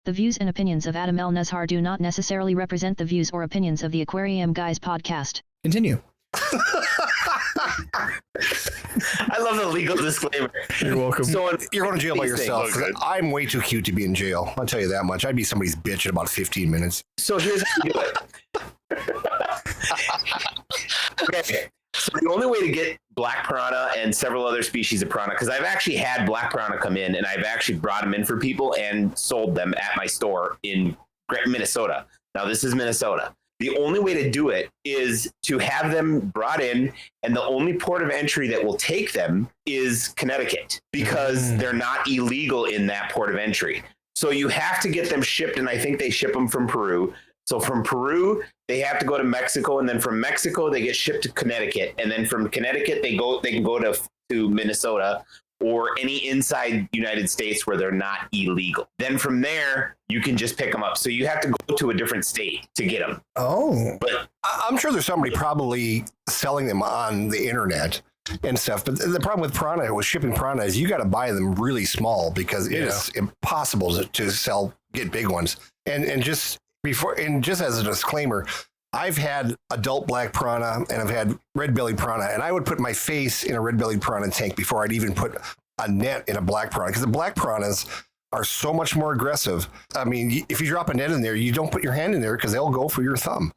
The views and opinions of Adam L. Nezhar do not necessarily represent the views or opinions of the Aquarium Guys podcast. Continue. I love the legal disclaimer. You're welcome. So You're going to jail by these things- yourself. good. I'm way too cute to be in jail. I'll tell you that much. I'd be somebody's bitch in about 15 minutes. So here's how you do it. Okay. So the only way to get black piranha and several other species of piranha, because I've actually had black piranha come in and I've actually brought them in for people and sold them at my store in Minnesota. Now this is Minnesota. The only way to do it is to have them brought in, and the only port of entry that will take them is Connecticut, because they're not illegal in that port of entry. So you have to get them shipped, and I think they ship them from Peru. So from Peru, they have to go to Mexico, and then from Mexico, they get shipped to Connecticut, and then from Connecticut, they can go to Minnesota or any inside United States where they're not illegal. Then from there, you can just pick them up. So you have to go to a different state to get them. Oh. But I'm sure there's somebody probably selling them on the internet and stuff. But the problem with piranha, with shipping piranha, is you got to buy them really small because it is impossible to get big ones. And just as a disclaimer, I've had adult black piranha and I've had red-bellied piranha, and I would put my face in a red-bellied piranha tank before I'd even put a net in a black piranha, because the black piranhas are so much more aggressive. I mean, if you drop a net in there, you don't put your hand in there because they'll go for your thumb.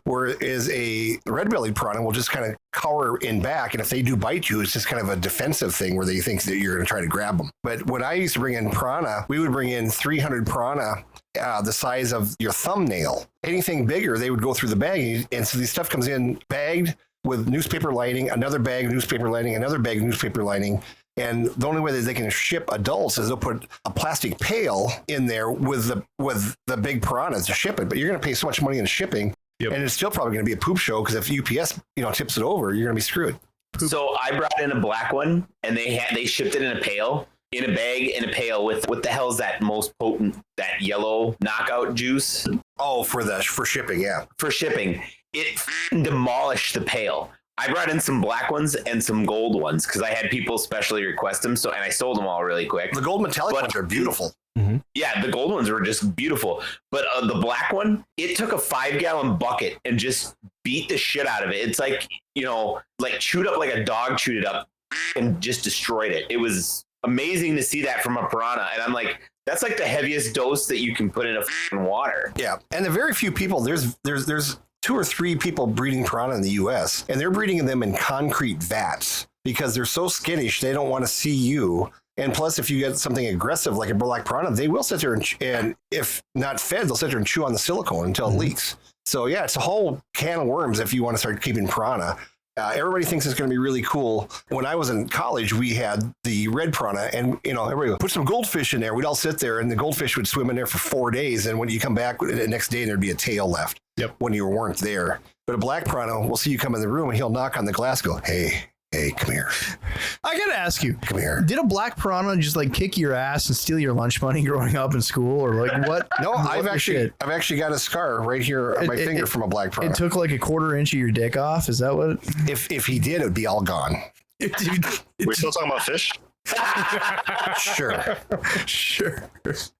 Whereas a red-bellied piranha will just kind of cower in back, and if they do bite you, it's just kind of a defensive thing where they think that you're going to try to grab them. But when I used to bring in piranha, we would bring in 300 piranha the size of your thumbnail. Anything bigger, they would go through the bag. And so this stuff comes in bagged with newspaper lining, another bag of newspaper lining, another bag of newspaper lining. And the only way that they can ship adults is they'll put a plastic pail in there with the big piranhas to ship it. But you're going to pay so much money in shipping, and it's still probably going to be a poop show, because if UPS tips it over, you're going to be screwed. So I brought in a black one, and they shipped it in a pail, in a bag, in a pail with what the hell is that most potent, that yellow knockout juice? Oh, for shipping, yeah. For shipping. It demolished the pail. I brought in some black ones and some gold ones because I had people specially request them. And I sold them all really quick. The gold metallic ones are beautiful. Yeah, the gold ones were just beautiful. But the black one, it took a 5-gallon bucket and just beat the shit out of it. It's like, like chewed up like a dog chewed it up and just destroyed it. It was amazing to see that from a piranha. And I'm like, that's like the heaviest dose that you can put in a water. Yeah. And the very few people, there's 2 or 3 people breeding piranha in the U.S., and they're breeding them in concrete vats because they're so skittish, they don't want to see you. And plus, if you get something aggressive like a black piranha, they will sit there and if not fed, they'll sit there and chew on the silicone until it leaks. So yeah, it's a whole can of worms if you want to start keeping piranha. Everybody thinks it's going to be really cool. When I was in college, we had the red piranha, and everybody would put some goldfish in there. We'd all sit there, and the goldfish would swim in there for 4 days. And when you come back the next day, there'd be a tail left. When you weren't there. But a black piranha will see you come in the room, and he'll knock on the glass, and go, "Hey, Hey, come here. I gotta ask you, Come here. did a black piranha just like kick your ass and steal your lunch money growing up in school, or like what? No, what I've the actually shit? got a scar right here on my finger from a black piranha. It took like a quarter inch of your dick off. Is that what? If he did, it would be all gone. Dude, We're still talking about fish? Sure. sure.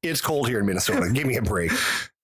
It's cold here in Minnesota. Give me a break.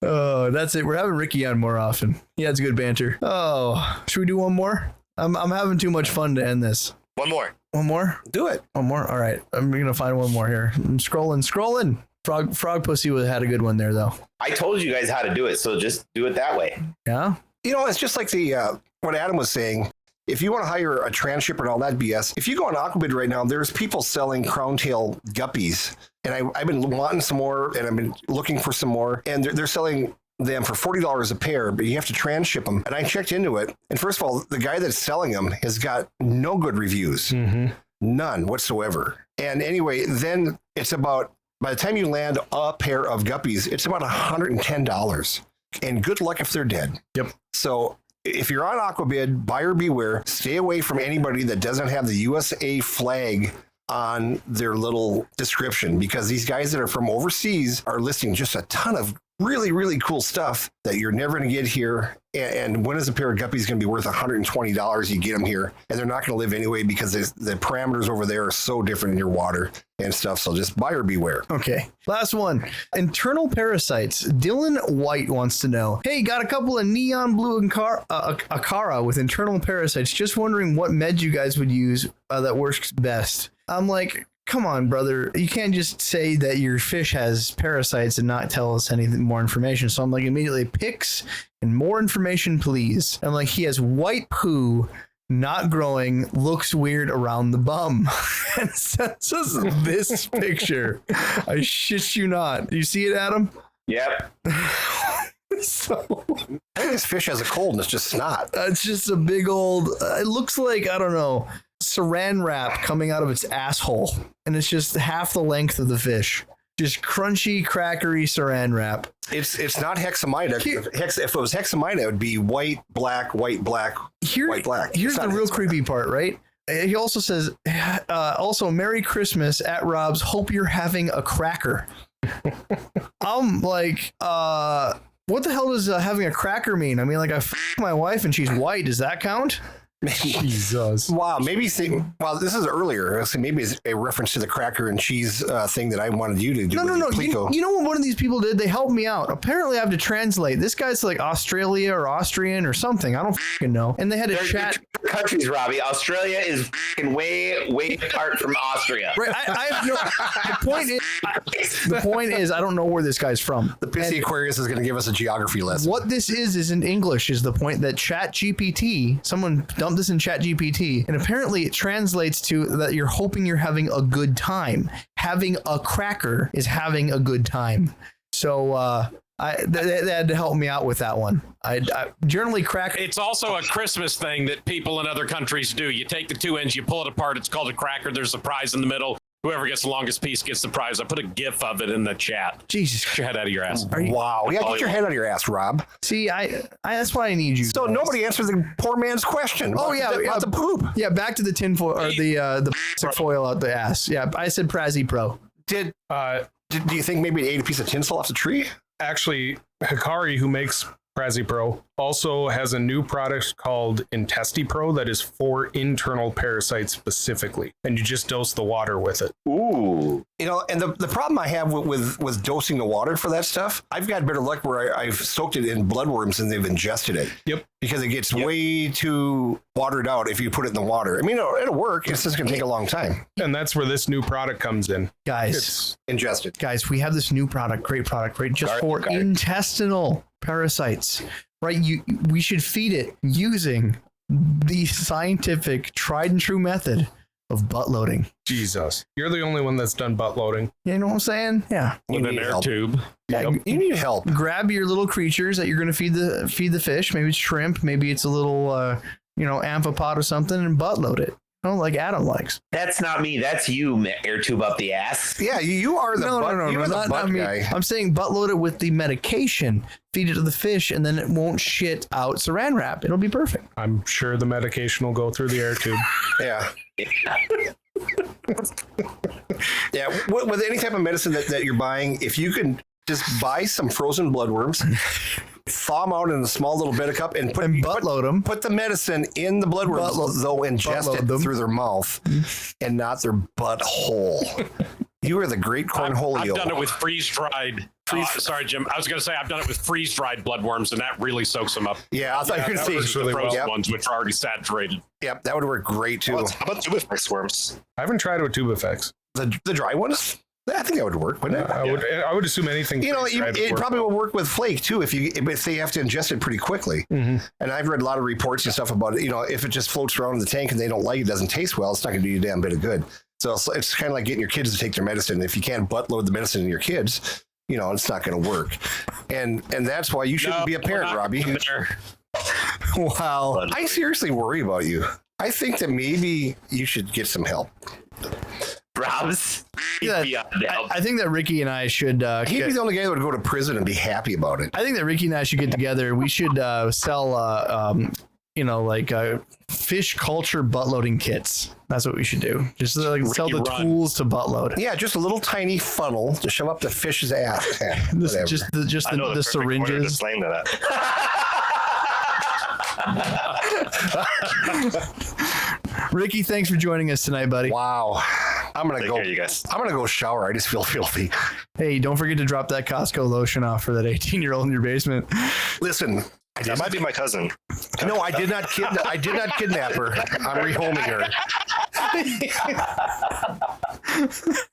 Oh, that's it. We're having Ricky on more often. Yeah, it's good banter. Oh, should we do one more? I'm having too much fun to end this. One more. One more? Do it. One more? All right. I'm going to find one more here. I'm scrolling. Frog Pussy had a good one there, though. I told you guys how to do it, so just do it that way. Yeah? You know, it's just like the what Adam was saying. If you want to hire a transshipper and all that BS, if you go on Aquabid right now, there's people selling crown tail guppies. And I've been wanting some more, and I've been looking for some more. And they're selling them for $40 a pair, but you have to transship them. And I checked into it. And first of all, the guy that's selling them has got no good reviews. None whatsoever. And anyway, then it's about, by the time you land a pair of guppies, it's about $110. And good luck if they're dead. Yep. So if you're on Aquabid, buyer beware. Stay away from anybody that doesn't have the USA flag on their little description, because these guys that are from overseas are listing just a ton of really, really cool stuff that you're never going to get here. And when is a pair of guppies going to be worth $120? You get them here, and they're not going to live anyway because the parameters over there are so different in your water and stuff. So just buyer beware. Okay. Last one. Internal parasites. Dylan White wants to know, hey, got a couple of neon blue Acara with internal parasites. Just wondering what meds you guys would use that works best. I'm like, come on, brother. You can't just say that your fish has parasites and not tell us anything more information. So I'm like, immediately, pics and more information, please. I'm like, he has white poo, not growing, looks weird around the bum. And sends us this picture. I shit you not. You see it, Adam? Yep. So I think this fish has a cold and it's just snot. it's just a big old, it looks like, I don't know, saran wrap coming out of its asshole. And it's just half the length of the fish. Just crunchy, crackery saran wrap. It's not hexamida. If it was hexamida, it would be white, black, white, black, white, black. Here's It's the not real hexamida. creepy part, right? He also says, also, Merry Christmas at Rob's. Hope you're having a cracker. I'm like, what the hell does having a cracker mean? I mean, like, I f***ed my wife and she's white. Does that count? Jesus. Wow, maybe this is earlier. So maybe it's a reference to the cracker and cheese thing that I wanted you to do. No. with Plico. You know what one of these people did? They helped me out. Apparently, I have to translate. This guy's like Australia or Austrian or something. I don't fucking know. And they had to chat. Countries, Robbie. Australia is fucking way apart from Austria. Right. I have no. The point is, I don't know where this guy's from. The Pissy Aquarius is going to give us a geography lesson. What this is in English is the point that ChatGPT, someone dumped this in ChatGPT, and apparently it translates to that you're hoping you're having a good time. Having a cracker is having a good time. So they had to help me out with that one. I generally cracker. It's also a Christmas thing that people in other countries do. You take the two ends, you pull it apart. It's called a cracker. There's a prize in the middle. Whoever gets the longest piece gets the prize. I put a GIF of it in the chat. Jesus. Get your head out of your ass. Wow. Yeah, get your head out of your ass, Rob. See, I that's why I need you. So guys. nobody answered the poor man's question. Oh, yeah, About the poop. Yeah, back to the tinfoil or the plastic foil out the ass. Yeah, I said Prazzy Pro. Do you think maybe it ate a piece of tinsel off the tree? Actually, Hikari, who makes Prazzy Pro, also has a new product called Intesti Pro that is for internal parasites specifically, and you just dose the water with it. Ooh. You know, and the problem I have with dosing the water for that stuff, I've got better luck where I've soaked it in bloodworms and they've ingested it. Yep. Because it gets way too watered out if you put it in the water. I mean, it'll work. It's just going to take a long time. And that's where this new product comes in. Guys, It's Ingested. we have this new product, great product, right? Just for intestinal parasites, right? We should feed it using the scientific, tried and true method of butt loading. Jesus. You're the only one that's done butt loading. You know what I'm saying? Yeah. With an air tube. Yeah. You need help. Grab your little creatures that you're going to feed the fish. Maybe it's shrimp. Maybe it's a little, amphipod or something, and butt load it. like Adam likes. That's not me. That's you, air tube up the ass. Yeah, you are the No, you are the not butt me. guy. I'm saying butt load it with the medication, feed it to the fish, and then it won't shit out saran wrap. It'll be perfect. I'm sure the medication will go through the air tube. Yeah. Yeah, with any type of medicine that you're buying, if you can just buy some frozen bloodworms, thaw them out in a small little bit of cup, and butt load them. Put the medicine in the bloodworms, though ingest it through their mouth and not their butthole. You are the great cornholio. I've done it with freeze-dried. Sorry, Jim. I was going to say I've done it with freeze-dried bloodworms, and that really soaks them up. Yeah, I thought you were going to say Versus the frozen ones, which are already saturated. Yep, that would work great too. How about Tubifex worms? I haven't tried it with Tubifex. The dry ones? I think that would work, wouldn't it? I would assume anything. You know, it probably will work with flake too if they have to ingest it pretty quickly. Mm-hmm. And I've read a lot of reports and stuff about it. You know, if it just floats around in the tank and they don't like it, doesn't taste well, it's not going to do you a damn bit of good. So it's kind of like getting your kids to take their medicine. If you can't butt load the medicine in your kids, you know, it's not going to work. And that's why you shouldn't be a parent, Robbie. Wow. I seriously worry about you. I think that maybe you should get some help. Rob's. I think that Ricky and I should. He'd be the only guy that would go to prison and be happy about it. I think that Ricky and I should get together. We should sell, fish culture butt loading kits. That's what we should do. Just sell the tools to butt load. Yeah, just a little tiny funnel to shove up the fish's ass. Just the syringes. Slang to that. Ricky, thanks for joining us tonight, buddy. Wow. I'm gonna Take go. care, you guys. I'm gonna go shower. I just feel filthy. Hey, don't forget to drop that Costco lotion off for that 18-year-old in your basement. Listen, That might be my cousin. no, I did not kidnap her. I'm rehoming her.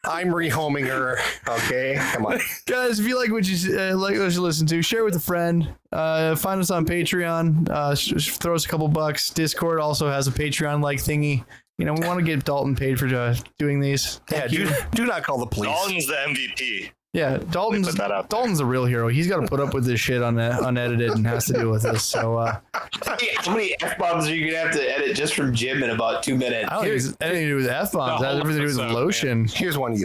I'm rehoming her. Okay, come on, guys. If you like what you listen to, share with a friend. Find us on Patreon. Throw us a couple bucks. Discord also has a Patreon-like thingy. You know, we want to get Dalton paid for doing these. Yeah, do not call the police. Dalton's the MVP. Yeah, Dalton's the real hero. He's got to put up with this shit unedited and has to deal with this. So, how many F-bombs are you gonna have to edit just from Jim in about 2 minutes? I don't think it's anything to do with F-bombs. It has everything to do with lotion. Here's one.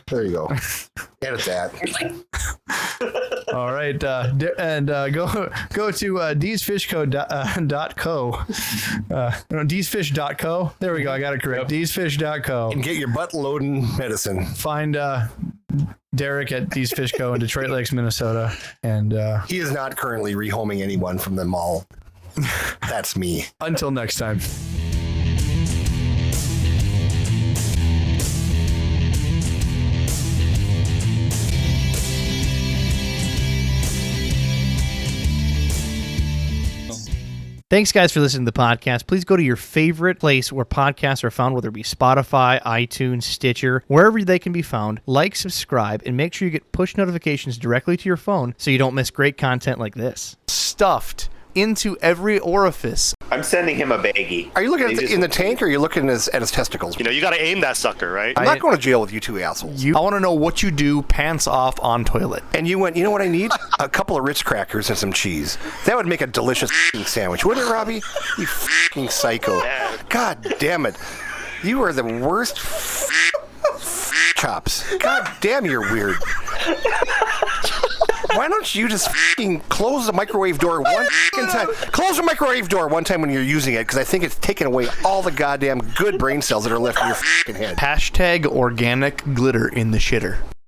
There you go. Edit that. All right, and go to deesfishco.co. Deesfish.co. There we go. I got it correct. Deesfish.co. And get your butt loading medicine. Find Derek at Dees Fish Co. in Detroit Lakes, Minnesota. And he is not currently rehoming anyone from the mall. That's me. Until next time. Thanks, guys, for listening to the podcast. Please go to your favorite place where podcasts are found, whether it be Spotify, iTunes, Stitcher, wherever they can be found. Like, subscribe, and make sure you get push notifications directly to your phone so you don't miss great content like this. Stuffed into every orifice. I'm sending him a baggie. Are you looking in the tank, or are you looking at his testicles? You know, you got to aim that sucker, right? I'm not going to jail with you two assholes. I want to know what you do pants off on toilet. And you went, you know what I need? A couple of Ritz crackers and some cheese. That would make a delicious sandwich, wouldn't it, Robbie? You fucking psycho. God damn it. You are the worst chops. God damn, you're weird. Why don't you just fucking close the microwave door one time? Close the microwave door one time when you're using it, because I think it's taking away all the goddamn good brain cells that are left in your fucking head. # organic glitter in the shitter.